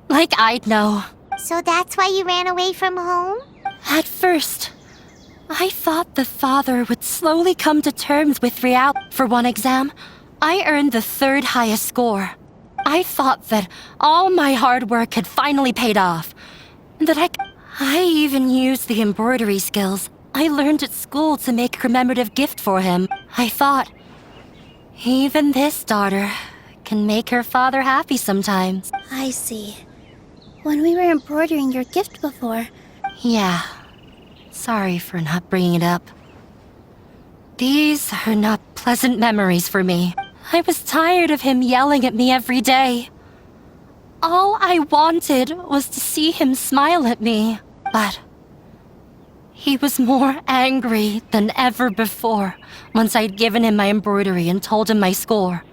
like I'd know. So that's why you ran away from home? At first, I thought the father would slowly come to terms with reality. For one exam, I earned the 3rd highest score. I thought that all my hard work had finally paid off. And that I even used the embroidery skills I learned at school to make a commemorative gift for him. I thought, even this daughter can make her father happy sometimes. I see. When we were embroidering your gift before... Yeah. Sorry for not bringing it up. These are not pleasant memories for me. I was tired of him yelling at me every day. All I wanted was to see him smile at me, but he was more angry than ever before once I'd given him my embroidery and told him my score.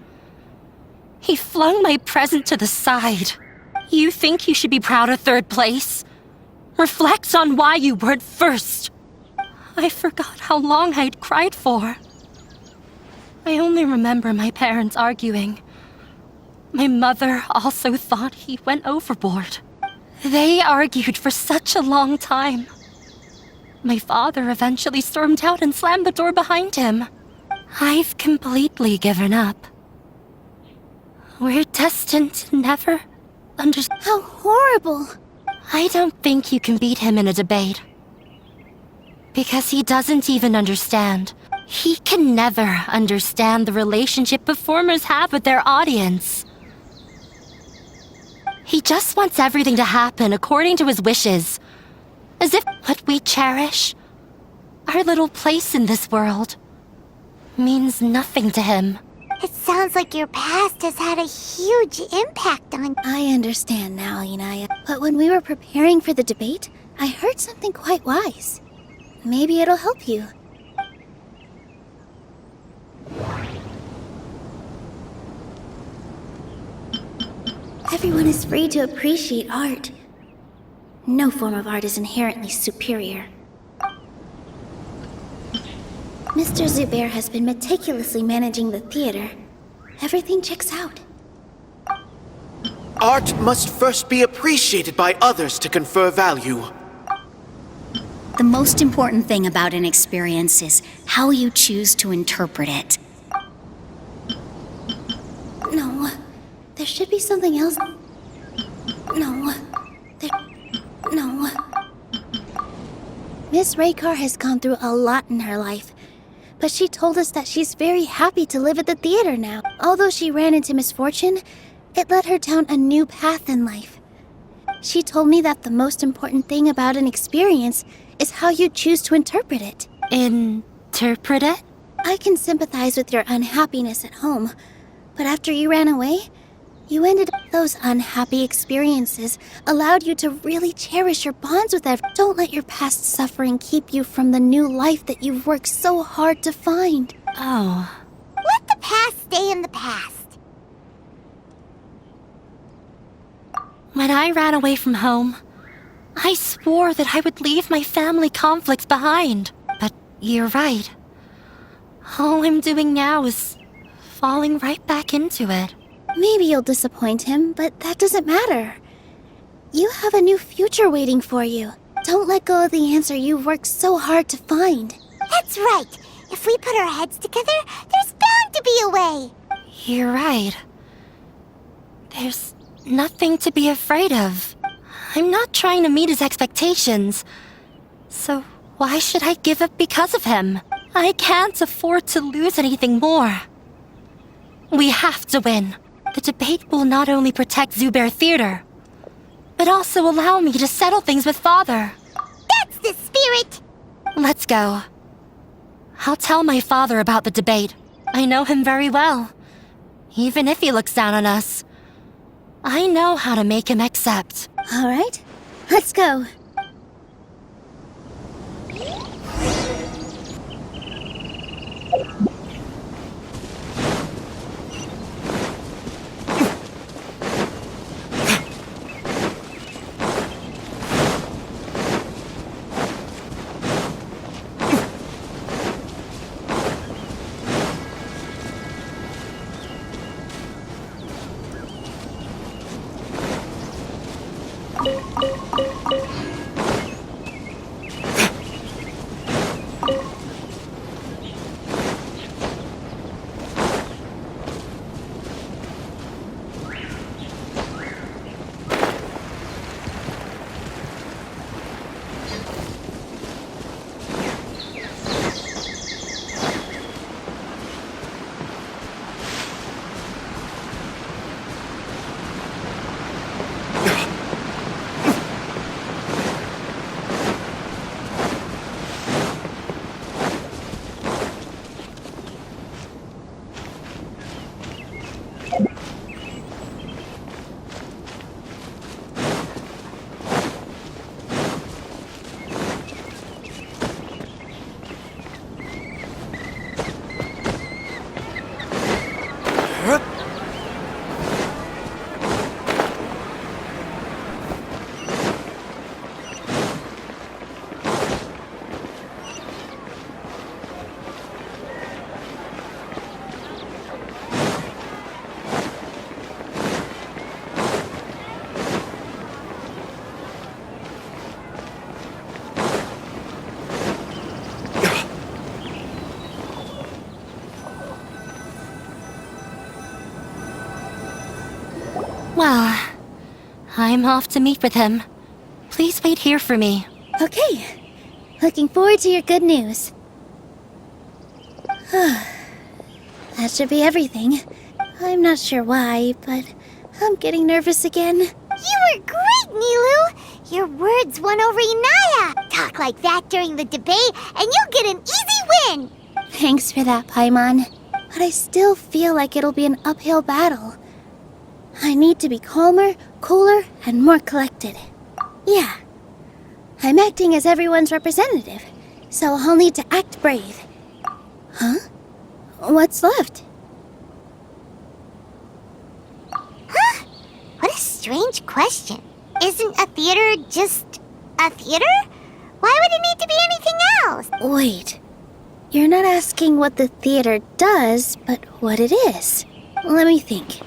He flung my present to the side. You think you should be proud of 3rd place? Reflect on why you weren't 1st. I forgot how long I'd cried for. I only remember my parents arguing. My mother also thought he went overboard. They argued for such a long time. My father eventually stormed out and slammed the door behind him. I've completely given up. We're destined to never understand. How horrible! I don't think you can beat him in a debate. Because he doesn't even understand. He can never understand the relationship performers have with their audience. He just wants everything to happen according to his wishes. As if what we cherish, our little place in this world, means nothing to him. It sounds like your past has had a huge impact on... I understand now, Inaya. But when we were preparing for the debate, I heard something quite wise. Maybe it'll help you. Everyone is free to appreciate art. No form of art is inherently superior. Mr. Zubair has been meticulously managing the theater. Everything checks out. Art must first be appreciated by others to confer value. The most important thing about an experience is how you choose to interpret it. No, there should be something else. No. Miss Raykar has gone through a lot in her life, but she told us that she's very happy to live at the theater now. Although she ran into misfortune, it led her down a new path in life. She told me that the most important thing about an experience is how you choose to interpret it. Interpret it? I can sympathize with your unhappiness at home, but after you ran away, you ended up... Those unhappy experiences allowed you to really cherish your bonds with everyone. Don't let your past suffering keep you from the new life that you've worked so hard to find. Oh. Let the past stay in the past. When I ran away from home, I swore that I would leave my family conflicts behind. But you're right. All I'm doing now is falling right back into it. Maybe you'll disappoint him, but that doesn't matter. You have a new future waiting for you. Don't let go of the answer you've worked so hard to find. That's right. If we put our heads together, there's bound to be a way. You're right. There's nothing to be afraid of. I'm not trying to meet his expectations. So why should I give up because of him? I can't afford to lose anything more. We have to win. The debate will not only protect Zubair Theater, but also allow me to settle things with Father. That's the spirit! Let's go. I'll tell my father about the debate. I know him very well. Even if he looks down on us, I know how to make him accept. All right, let's go. Well, I'm off to meet with him. Please wait here for me. Okay. Looking forward to your good news. That should be everything. I'm not sure why, but I'm getting nervous again. You were great, Nilou! Your words won over Inaya! Talk like that during the debate, and you'll get an easy win! Thanks for that, Paimon. But I still feel like it'll be an uphill battle. I need to be calmer, cooler, and more collected. Yeah. I'm acting as everyone's representative, so I'll need to act brave. Huh? What's left? Huh? What a strange question. Isn't a theater just a theater? Why would it need to be anything else? Wait. You're not asking what the theater does, but what it is. Let me think.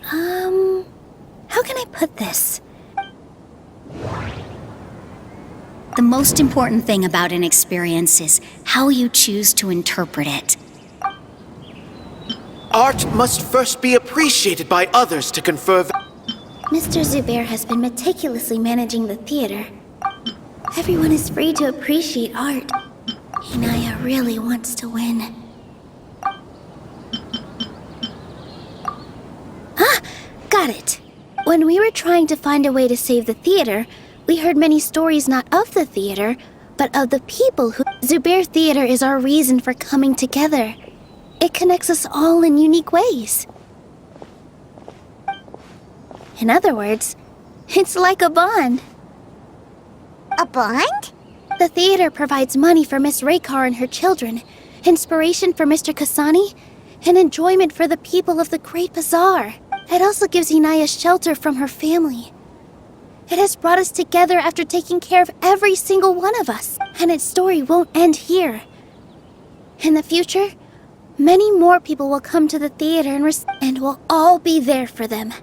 How can I put this? The most important thing about an experience is how you choose to interpret it. Art must first be appreciated by others to confer. Mr. Zubair has been meticulously managing the theater. Everyone is free to appreciate art. Inaya really wants to win. Ah! Got it! When we were trying to find a way to save the theater, we heard many stories not of the theater, but of the people who... Zubair Theater is our reason for coming together. It connects us all in unique ways. In other words, it's like a bond. A bond? The theater provides money for Miss Raykar and her children, inspiration for Mr. Kasani, and enjoyment for the people of the Great Bazaar. It also gives Inaya shelter from her family. It has brought us together after taking care of every single one of us, and its story won't end here. In the future, many more people will come to the theater and we'll all be there for them.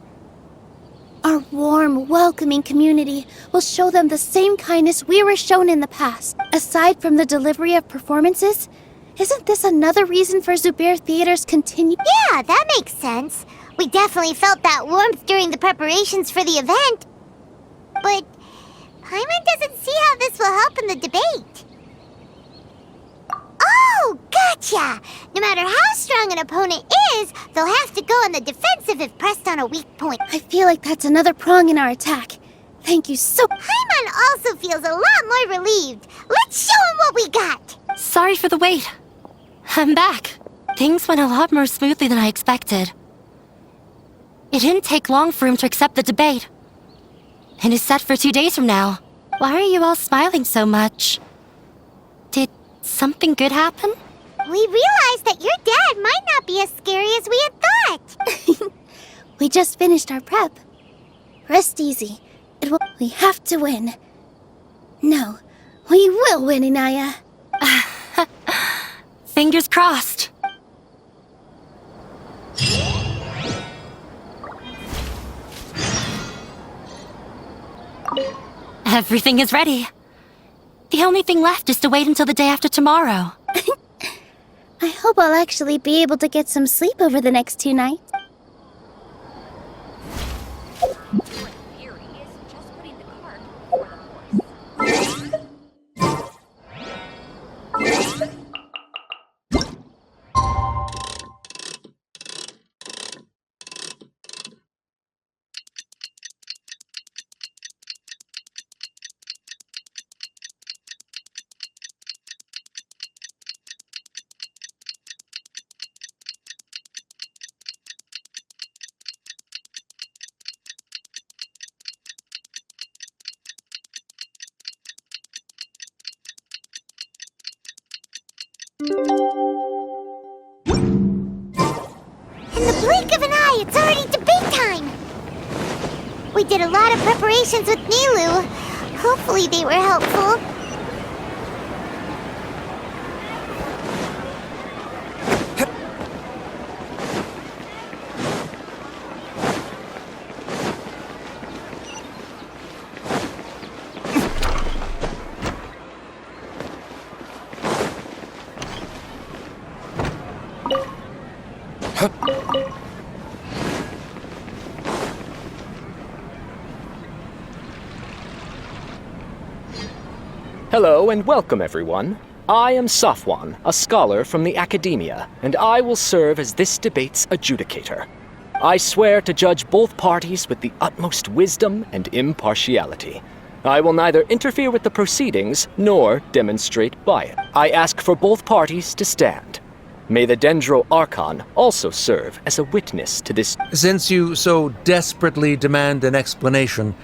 Our warm, welcoming community will show them the same kindness we were shown in the past. Aside from the delivery of performances, isn't this another reason for Zubair Theater's continue? Yeah, that makes sense. We definitely felt that warmth during the preparations for the event. But Paimon doesn't see how this will help in the debate. Oh, gotcha! No matter how strong an opponent is, they'll have to go on the defensive if pressed on a weak point. I feel like that's another prong in our attack. Thank you so... Paimon also feels a lot more relieved. Let's show him what we got! Sorry for the wait. I'm back. Things went a lot more smoothly than I expected. It didn't take long for him to accept the debate. And it's set for 2 days from now. Why are you all smiling so much? Did something good happen? We realized that your dad might not be as scary as we had thought. We just finished our prep. Rest easy. We have to win. No, we will win, Inaya. Fingers crossed. Everything is ready. The only thing left is to wait until the day after tomorrow. I hope I'll actually be able to get some sleep over the next 2 nights. In the blink of an eye, it's already debate time! We did a lot of preparations with Nilou. Hopefully they were helpful. Hello and welcome, everyone. I am Safwan, a scholar from the academia, and I will serve as this debate's adjudicator. I swear to judge both parties with the utmost wisdom and impartiality. I will neither interfere with the proceedings nor demonstrate bias. I ask for both parties to stand. May the Dendro Archon also serve as a witness to this. Since you so desperately demand an explanation,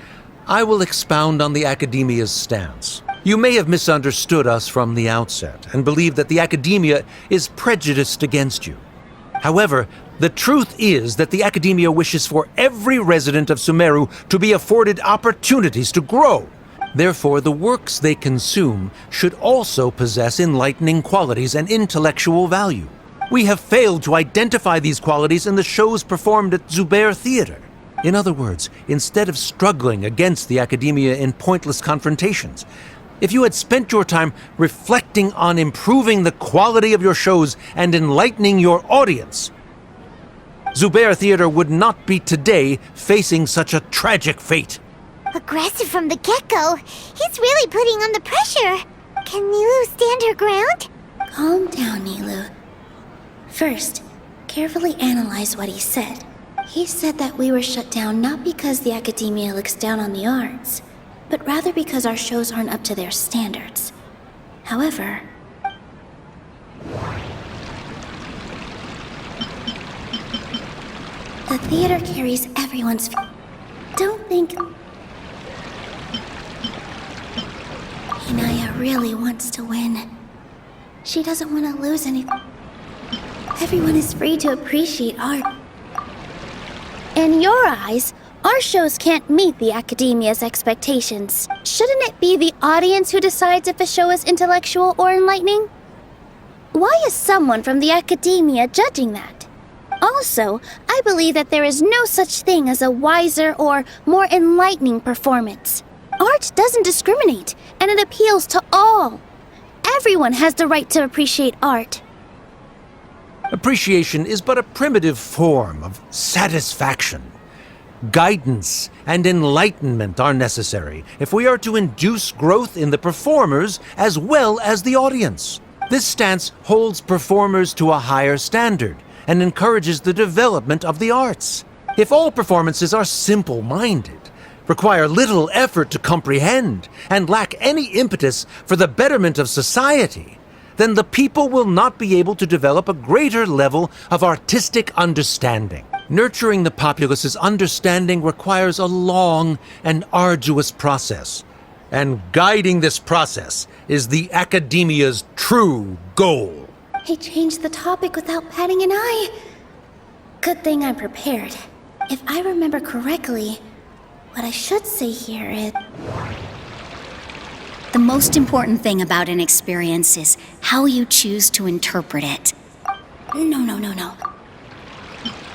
I will expound on the Academia's stance. You may have misunderstood us from the outset and believe that the Academia is prejudiced against you. However, the truth is that the Academia wishes for every resident of Sumeru to be afforded opportunities to grow. Therefore, the works they consume should also possess enlightening qualities and intellectual value. We have failed to identify these qualities in the shows performed at Zubair Theater. In other words, instead of struggling against the Academia in pointless confrontations, if you had spent your time reflecting on improving the quality of your shows and enlightening your audience, Zubair Theater would not be today facing such a tragic fate. Aggressive from the get-go. He's really putting on the pressure. Can Nilou stand her ground? Calm down, Nilou. First, carefully analyze what he said. He said that we were shut down not because the Academia looks down on the arts, but rather because our shows aren't up to their standards. However, the theater carries everyone's. Don't think Inaya really wants to win. She doesn't want to lose anything. Everyone is free to appreciate art. In your eyes, our shows can't meet the Academia's expectations. Shouldn't it be the audience who decides if a show is intellectual or enlightening? Why is someone from the Academia judging that? Also, I believe that there is no such thing as a wiser or more enlightening performance. Art doesn't discriminate, and it appeals to all. Everyone has the right to appreciate art. Appreciation is but a primitive form of satisfaction. Guidance and enlightenment are necessary if we are to induce growth in the performers as well as the audience. This stance holds performers to a higher standard and encourages the development of the arts. If all performances are simple-minded, require little effort to comprehend, and lack any impetus for the betterment of society, then the people will not be able to develop a greater level of artistic understanding. Nurturing the populace's understanding requires a long and arduous process, and guiding this process is the Academia's true goal. He changed the topic without batting an eye. Good thing I'm prepared. If I remember correctly, what I should say here is... The most important thing about an experience is how you choose to interpret it. No.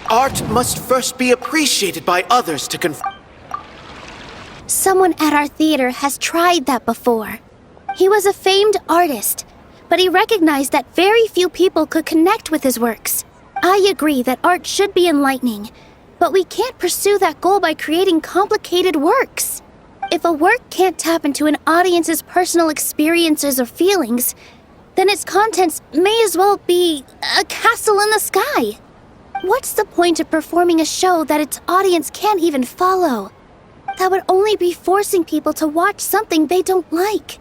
Art must first be appreciated by others to confirm. Someone at our theater has tried that before. He was a famed artist, but he recognized that very few people could connect with his works. I agree that art should be enlightening, but we can't pursue that goal by creating complicated works. If a work can't tap into an audience's personal experiences or feelings, then its contents may as well be a castle in the sky. What's the point of performing a show that its audience can't even follow? That would only be forcing people to watch something they don't like.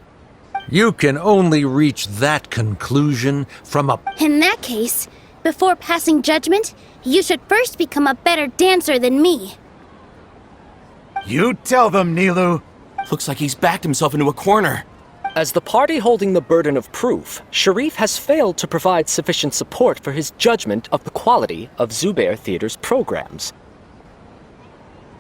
You can only reach that conclusion from a... In that case, before passing judgment, you should first become a better dancer than me. You tell them, Nilou. Looks like he's backed himself into a corner. As the party holding the burden of proof, Sharif has failed to provide sufficient support for his judgment of the quality of Zubair Theater's programs.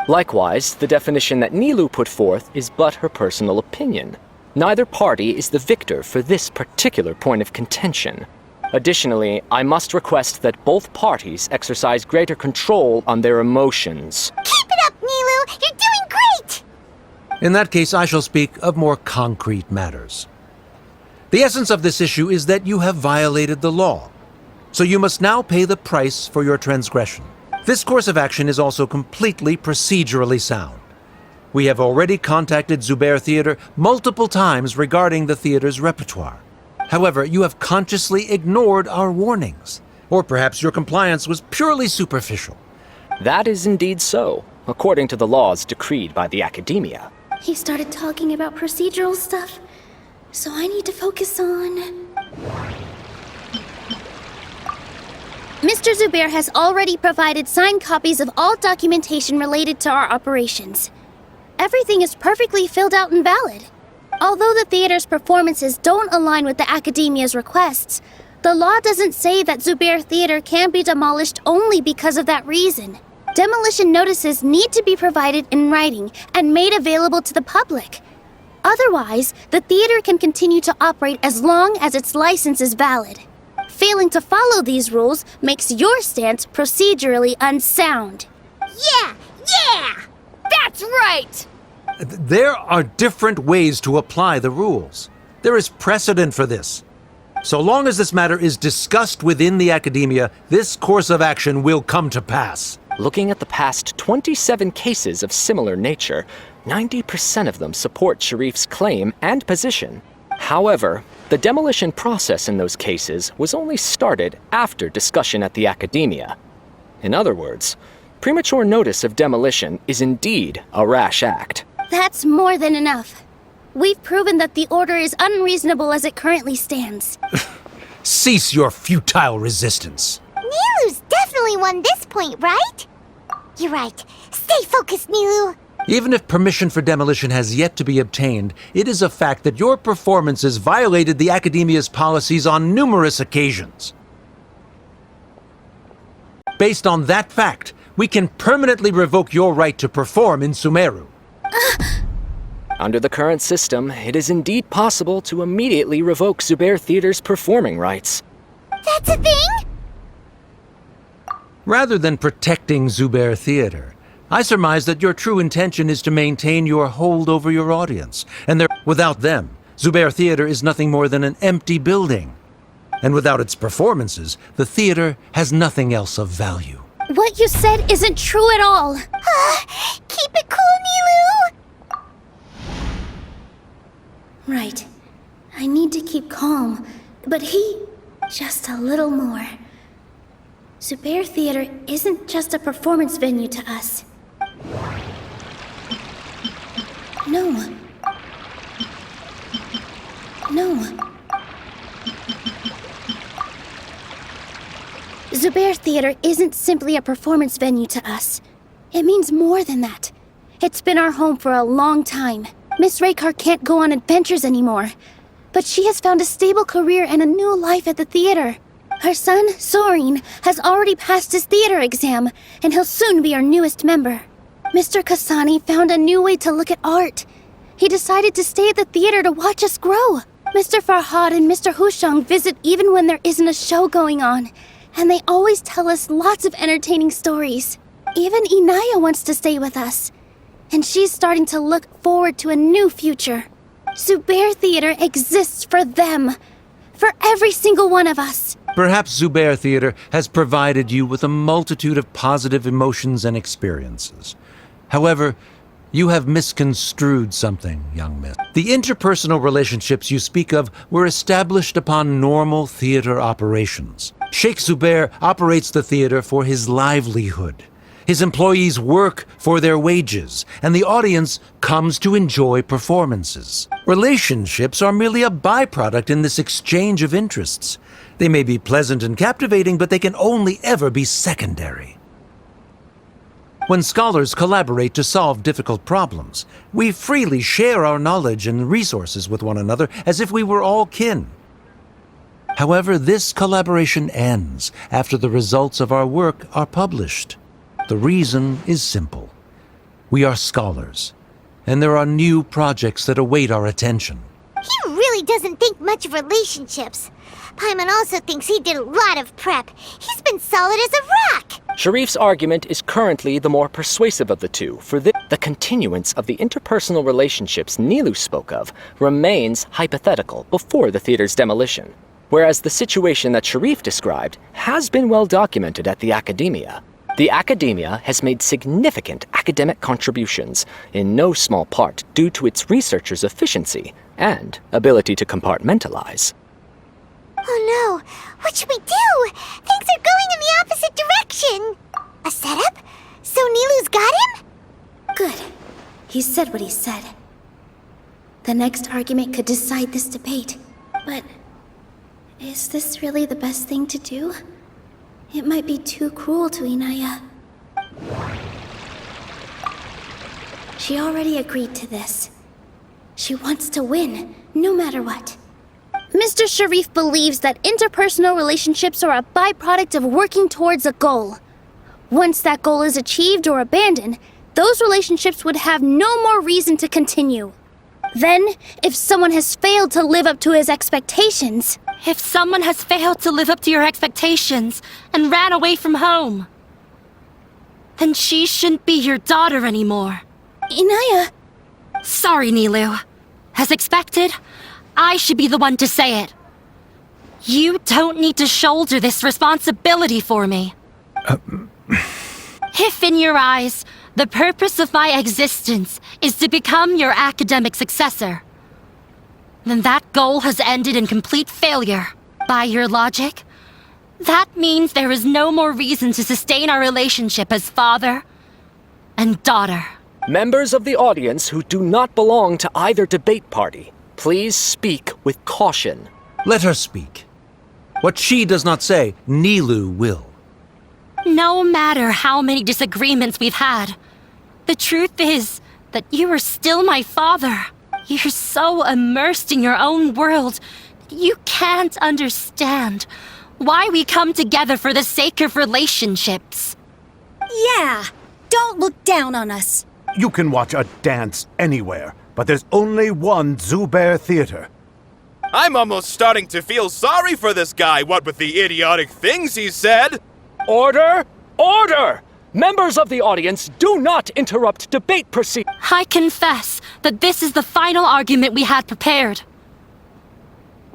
Likewise, the definition that Nilou put forth is but her personal opinion. Neither party is the victor for this particular point of contention. Additionally, I must request that both parties exercise greater control on their emotions. Keep it up, Nilou! You're doing great! In that case, I shall speak of more concrete matters. The essence of this issue is that you have violated the law, so you must now pay the price for your transgression. This course of action is also completely procedurally sound. We have already contacted Zubair Theater multiple times regarding the theater's repertoire. However, you have consciously ignored our warnings. Or perhaps your compliance was purely superficial. That is indeed so, according to the laws decreed by the Academia. He started talking about procedural stuff, so I need to focus on... Mr. Zubair has already provided signed copies of all documentation related to our operations. Everything is perfectly filled out and valid. Although the theater's performances don't align with the Academia's requests, the law doesn't say that Zubair Theater can be demolished only because of that reason. Demolition notices need to be provided in writing and made available to the public. Otherwise, the theater can continue to operate as long as its license is valid. Failing to follow these rules makes your stance procedurally unsound. Yeah! That's right! There are different ways to apply the rules. There is precedent for this. So long as this matter is discussed within the Academia, this course of action will come to pass. Looking at the past 27 cases of similar nature, 90% of them support Sharif's claim and position. However, the demolition process in those cases was only started after discussion at the Academia. In other words, premature notice of demolition is indeed a rash act. That's more than enough. We've proven that the order is unreasonable as it currently stands. Cease your futile resistance. Nilou's definitely won this point, right? You're right. Stay focused, Nilou. Even if permission for demolition has yet to be obtained, it is a fact that your performances violated the Academia's policies on numerous occasions. Based on that fact, we can permanently revoke your right to perform in Sumeru. Under the current system, it is indeed possible to immediately revoke Zubair Theater's performing rights. That's a thing? Rather than protecting Zubair Theater, I surmise that your true intention is to maintain your hold over your audience, and without them, Zubair Theater is nothing more than an empty building. And without its performances, the theater has nothing else of value. What you said isn't true at all. Keep it cool, Nilou! Right. I need to keep calm, but just a little more. Zubair Theater isn't just a performance venue to us. No. Zubair Theater isn't simply a performance venue to us. It means more than that. It's been our home for a long time. Miss Raykar can't go on adventures anymore, but she has found a stable career and a new life at the theater. Her son, Soren, has already passed his theater exam, and he'll soon be our newest member. Mr. Kasani found a new way to look at art. He decided to stay at the theater to watch us grow. Mr. Farhad and Mr. Hushang visit even when there isn't a show going on, and they always tell us lots of entertaining stories. Even Inaya wants to stay with us, and she's starting to look forward to a new future. Zubair Theater exists for them, for every single one of us. Perhaps Zubair Theater has provided you with a multitude of positive emotions and experiences. However, you have misconstrued something, young miss. The interpersonal relationships you speak of were established upon normal theater operations. Sheikh Zubair operates the theater for his livelihood. His employees work for their wages, and the audience comes to enjoy performances. Relationships are merely a byproduct in this exchange of interests. They may be pleasant and captivating, but they can only ever be secondary. When scholars collaborate to solve difficult problems, we freely share our knowledge and resources with one another as if we were all kin. However, this collaboration ends after the results of our work are published. The reason is simple. We are scholars, and there are new projects that await our attention. He really doesn't think much of relationships. Paimon also thinks he did a lot of prep. He's been solid as a rock. Sharif's argument is currently the more persuasive of the two, for the continuance of the interpersonal relationships Nilou spoke of remains hypothetical before the theater's demolition, whereas the situation that Sharif described has been well documented at the Academia. The Academia has made significant academic contributions, in no small part due to its researchers' efficiency and ability to compartmentalize. Oh no, what should we do? Things are going in the opposite direction. A setup? So Nilou's got him? Good. He said what he said. The next argument could decide this debate. But is this really the best thing to do? It might be too cruel to Inaya. She already agreed to this. She wants to win, no matter what. Mr. Sharif believes that interpersonal relationships are a byproduct of working towards a goal. Once that goal is achieved or abandoned, those relationships would have no more reason to continue. Then, if someone has failed to live up to his expectations... If someone has failed to live up to your expectations and ran away from home, then she shouldn't be your daughter anymore. Inaya... Sorry, Nilou. As expected, I should be the one to say it. You don't need to shoulder this responsibility for me. If in your eyes, the purpose of my existence is to become your academic successor, then that goal has ended in complete failure. By your logic, that means there is no more reason to sustain our relationship as father and daughter. Members of the audience who do not belong to either debate party, please speak with caution. Let her speak. What she does not say, Nilou will. No matter how many disagreements we've had, the truth is that you are still my father. You're so immersed in your own world that you can't understand why we come together for the sake of relationships. Yeah, don't look down on us. You can watch a dance anywhere, but there's only one Zubair Theater. I'm almost starting to feel sorry for this guy, what with the idiotic things he said. Order! Order! Members of the audience, do not interrupt debate proceed. I confess that this is the final argument we had prepared.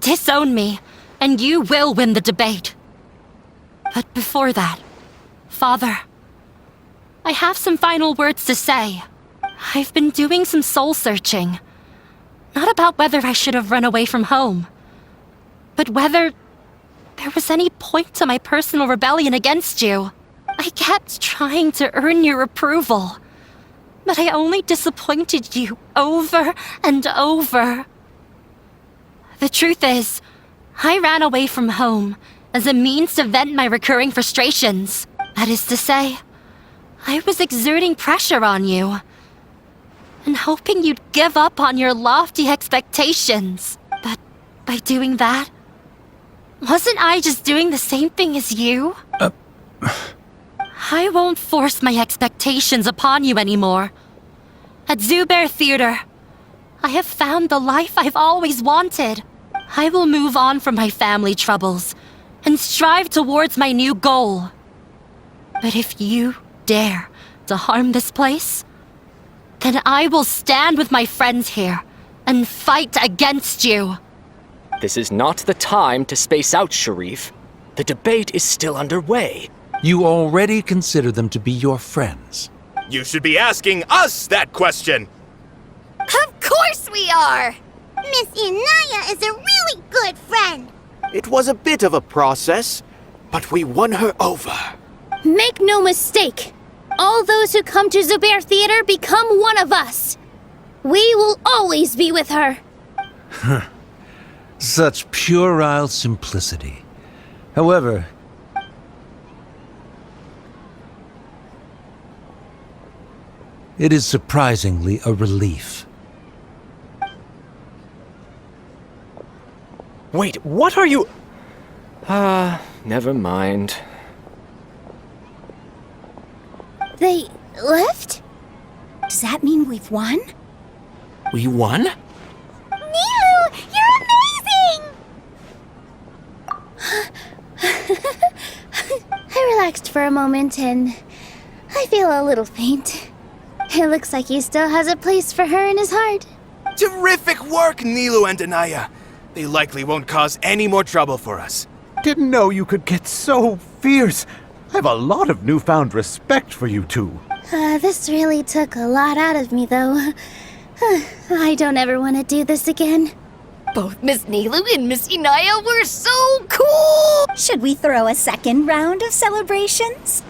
Disown me, and you will win the debate. But before that, Father, I have some final words to say. I've been doing some soul-searching. Not about whether I should have run away from home, but whether there was any point to my personal rebellion against you. I kept trying to earn your approval, but I only disappointed you over and over. The truth is, I ran away from home as a means to vent my recurring frustrations. That is to say, I was exerting pressure on you and hoping you'd give up on your lofty expectations. But by doing that, wasn't I just doing the same thing as you? I won't force my expectations upon you anymore. At Zubair Theater, I have found the life I've always wanted. I will move on from my family troubles and strive towards my new goal. But if you dare to harm this place, then I will stand with my friends here and fight against you. This is not the time to space out, Sharif. The debate is still underway. You already consider them to be your friends. You should be asking us that question. Of course we are! Miss Inaya is a really good friend. It was a bit of a process, but we won her over. Make no mistake. All those who come to Zubair Theater become one of us. We will always be with her. Such puerile simplicity. However, it is surprisingly a relief. Wait, what are you... never mind. They left? Does that mean we've won? We won? Nilou, you're amazing! I relaxed for a moment and I feel a little faint. It looks like he still has a place for her in his heart. Terrific work, Nilou and Anaya. They likely won't cause any more trouble for us. Didn't know you could get so fierce. I have a lot of newfound respect for you two. This really took a lot out of me, though. I don't ever want to do this again. Both Miss Nilou and Miss Inaya were so cool! Should we throw a second round of celebrations?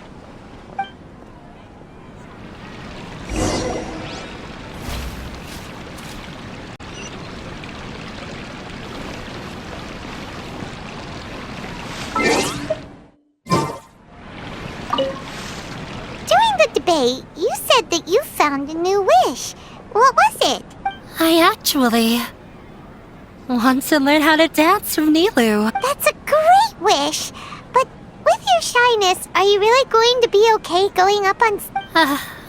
During the debate, you said that you found a new wish. What was it? I actually want to learn how to dance from Nilou. That's a great wish. But with your shyness, are you really going to be okay going up on...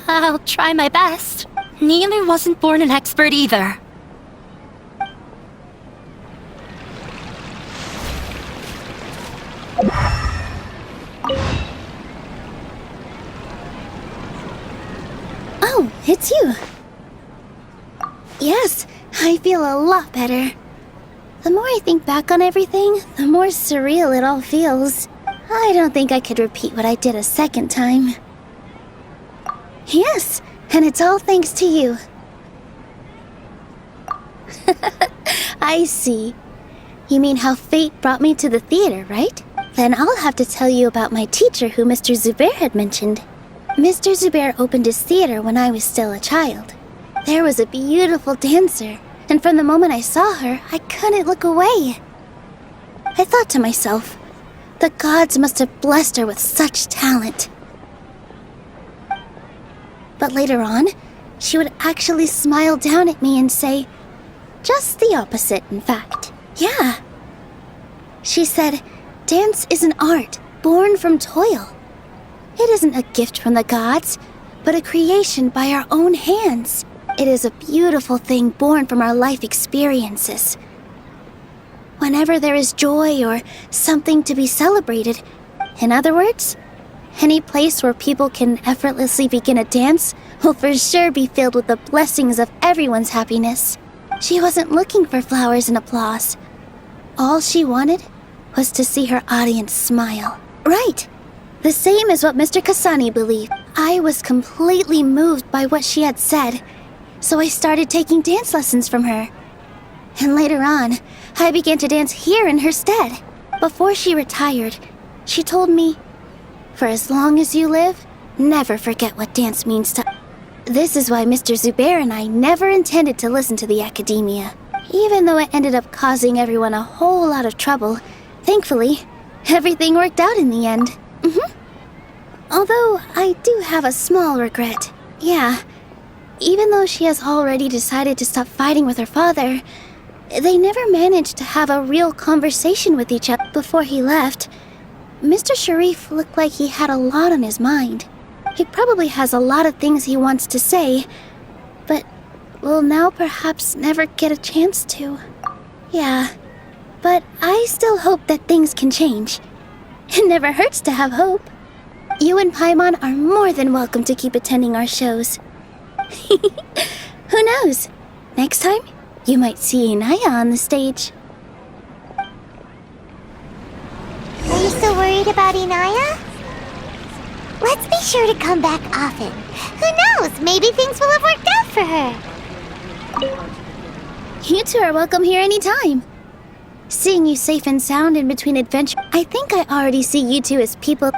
I'll try my best. Nilou wasn't born an expert either. Oh, it's you. Yes, I feel a lot better. The more I think back on everything, the more surreal it all feels. I don't think I could repeat what I did a second time. Yes, and it's all thanks to you. I see. You mean how fate brought me to the theater, right? Then I'll have to tell you about my teacher who Mr. Zubair had mentioned. Mr. Zubair opened his theater when I was still a child. There was a beautiful dancer, and from the moment I saw her, I couldn't look away. I thought to myself, the gods must have blessed her with such talent. But later on, she would actually smile down at me and say, just the opposite, in fact. Yeah. She said, dance is an art born from toil. It isn't a gift from the gods, but a creation by our own hands. It is a beautiful thing born from our life experiences. Whenever there is joy or something to be celebrated, in other words, any place where people can effortlessly begin a dance will for sure be filled with the blessings of everyone's happiness. She wasn't looking for flowers and applause. All she wanted was to see her audience smile. Right! The same as what Mr. Kasani believed. I was completely moved by what she had said, so I started taking dance lessons from her. And later on, I began to dance here in her stead. Before she retired, she told me, for as long as you live, never forget what dance means to... This is why Mr. Zubair and I never intended to listen to the academia. Even though it ended up causing everyone a whole lot of trouble, thankfully, everything worked out in the end. Although, I do have a small regret. Yeah, even though she has already decided to stop fighting with her father, they never managed to have a real conversation with each other before he left. Mr. Sharif looked like he had a lot on his mind. He probably has a lot of things he wants to say, but will now perhaps never get a chance to. Yeah, but I still hope that things can change. It never hurts to have hope. You and Paimon are more than welcome to keep attending our shows. Who knows? Next time, you might see Inaya on the stage. Are you still worried about Inaya? Let's be sure to come back often. Who knows? Maybe things will have worked out for her. You two are welcome here anytime. Seeing you safe and sound in between adventure, I think I already see you two as people...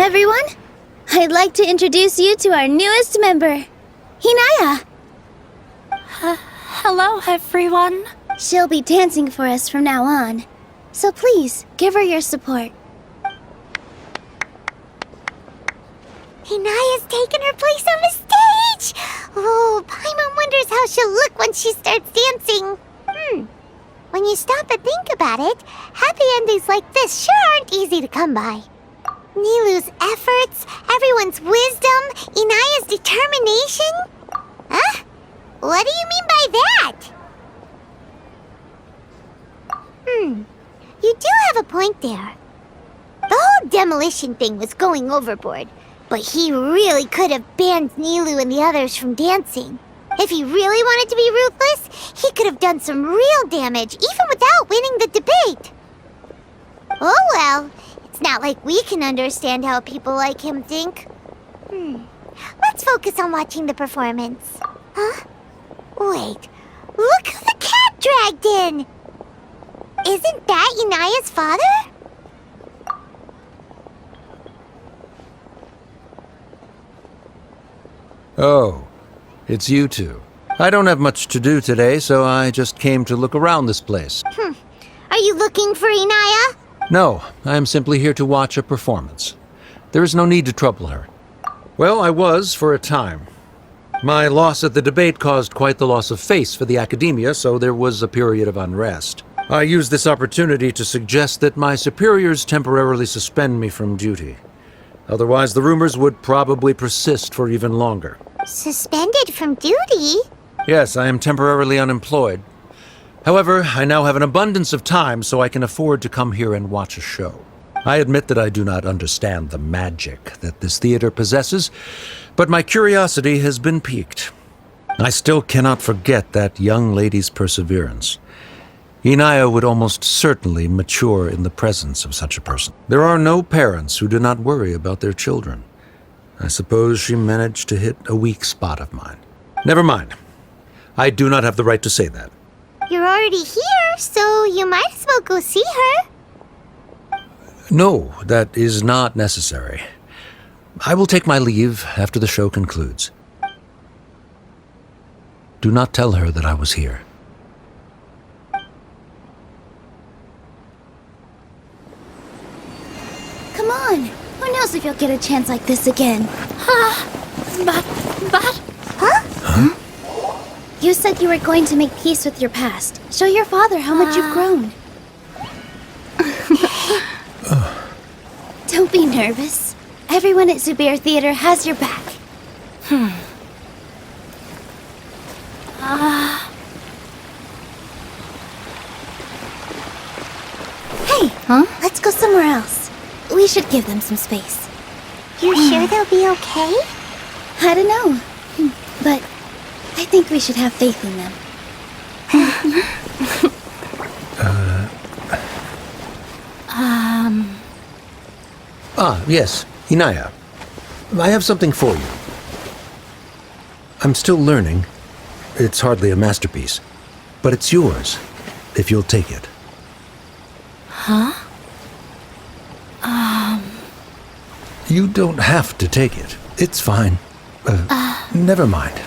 Everyone, I'd like to introduce you to our newest member, Hinaya. Hello, everyone. She'll be dancing for us from now on, so please give her your support. Hinaya's taken her place on the stage! Oh, Paimon wonders how she'll look when she starts dancing. When you stop and think about it, happy endings like this sure aren't easy to come by. Nilou's efforts, everyone's wisdom, Inaya's determination? Huh? What do you mean by that? You do have a point there. The whole demolition thing was going overboard, but he really could have banned Nilou and the others from dancing. If he really wanted to be ruthless, he could have done some real damage, even without winning the debate. Oh well, it's not like we can understand how people like him think. Let's focus on watching the performance. Huh? Wait, look who the cat dragged in! Isn't that Inaya's father? Oh, it's you two. I don't have much to do today, so I just came to look around this place. Are you looking for Inaya? No, I am simply here to watch a performance. There is no need to trouble her. Well, I was for a time. My loss at the debate caused quite the loss of face for the academia, so there was a period of unrest. I used this opportunity to suggest that my superiors temporarily suspend me from duty. Otherwise, the rumors would probably persist for even longer. Suspended from duty? Yes, I am temporarily unemployed. However, I now have an abundance of time, so I can afford to come here and watch a show. I admit that I do not understand the magic that this theater possesses, but my curiosity has been piqued. I still cannot forget that young lady's perseverance. Inaya would almost certainly mature in the presence of such a person. There are no parents who do not worry about their children. I suppose she managed to hit a weak spot of mine. Never mind. I do not have the right to say that. You're already here, so you might as well go see her. No, that is not necessary. I will take my leave after the show concludes. Do not tell her that I was here. Come on. Who knows if you'll get a chance like this again? But... Huh? You said you were going to make peace with your past. Show your father how much you've grown. Don't be nervous. Everyone at Zubair Theater has your back. Hey, let's go somewhere else. We should give them some space. You sure they'll be okay? I don't know, but I think we should have faith in them. Yes, Inaya. I have something for you. I'm still learning. It's hardly a masterpiece, but it's yours, if you'll take it. You don't have to take it. It's fine. Never mind.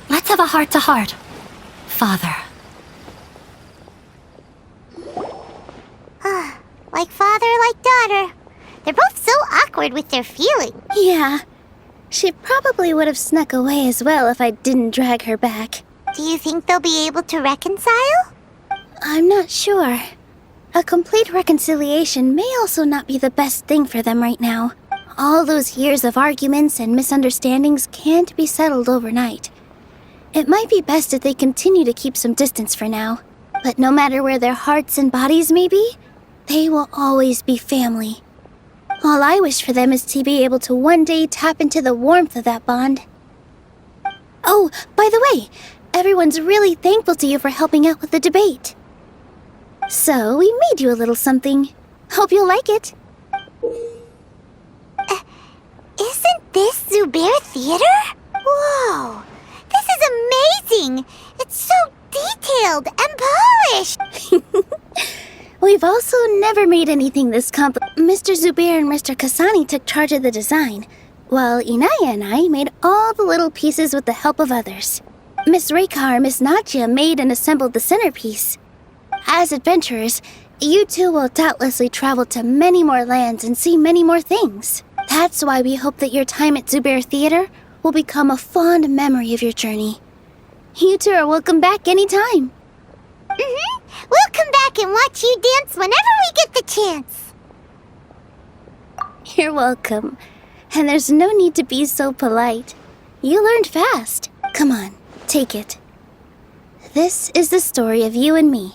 Let's have a heart-to-heart, Father. Like father, like daughter. They're both so awkward with their feelings. Yeah. She probably would have snuck away as well if I didn't drag her back. Do you think they'll be able to reconcile? I'm not sure. A complete reconciliation may also not be the best thing for them right now. All those years of arguments and misunderstandings can't be settled overnight. It might be best if they continue to keep some distance for now. But no matter where their hearts and bodies may be, they will always be family. All I wish for them is to be able to one day tap into the warmth of that bond. Oh, by the way, everyone's really thankful to you for helping out with the debate. So, we made you a little something. Hope you'll like it. Isn't this Zubair Theater? Whoa! This is amazing! It's so detailed and finished. We've also never made anything this Mr. Zubair and Mr. Kasani took charge of the design, while Inaya and I made all the little pieces with the help of others. Miss Rekha or Miss Nadia made and assembled the centerpiece. As adventurers, you two will doubtlessly travel to many more lands and see many more things. That's why we hope that your time at Zubair Theater will become a fond memory of your journey. You two are welcome back anytime. We'll come back and watch you dance whenever we get the chance. You're welcome. And there's no need to be so polite. You learned fast. Come on, take it. This is the story of you and me.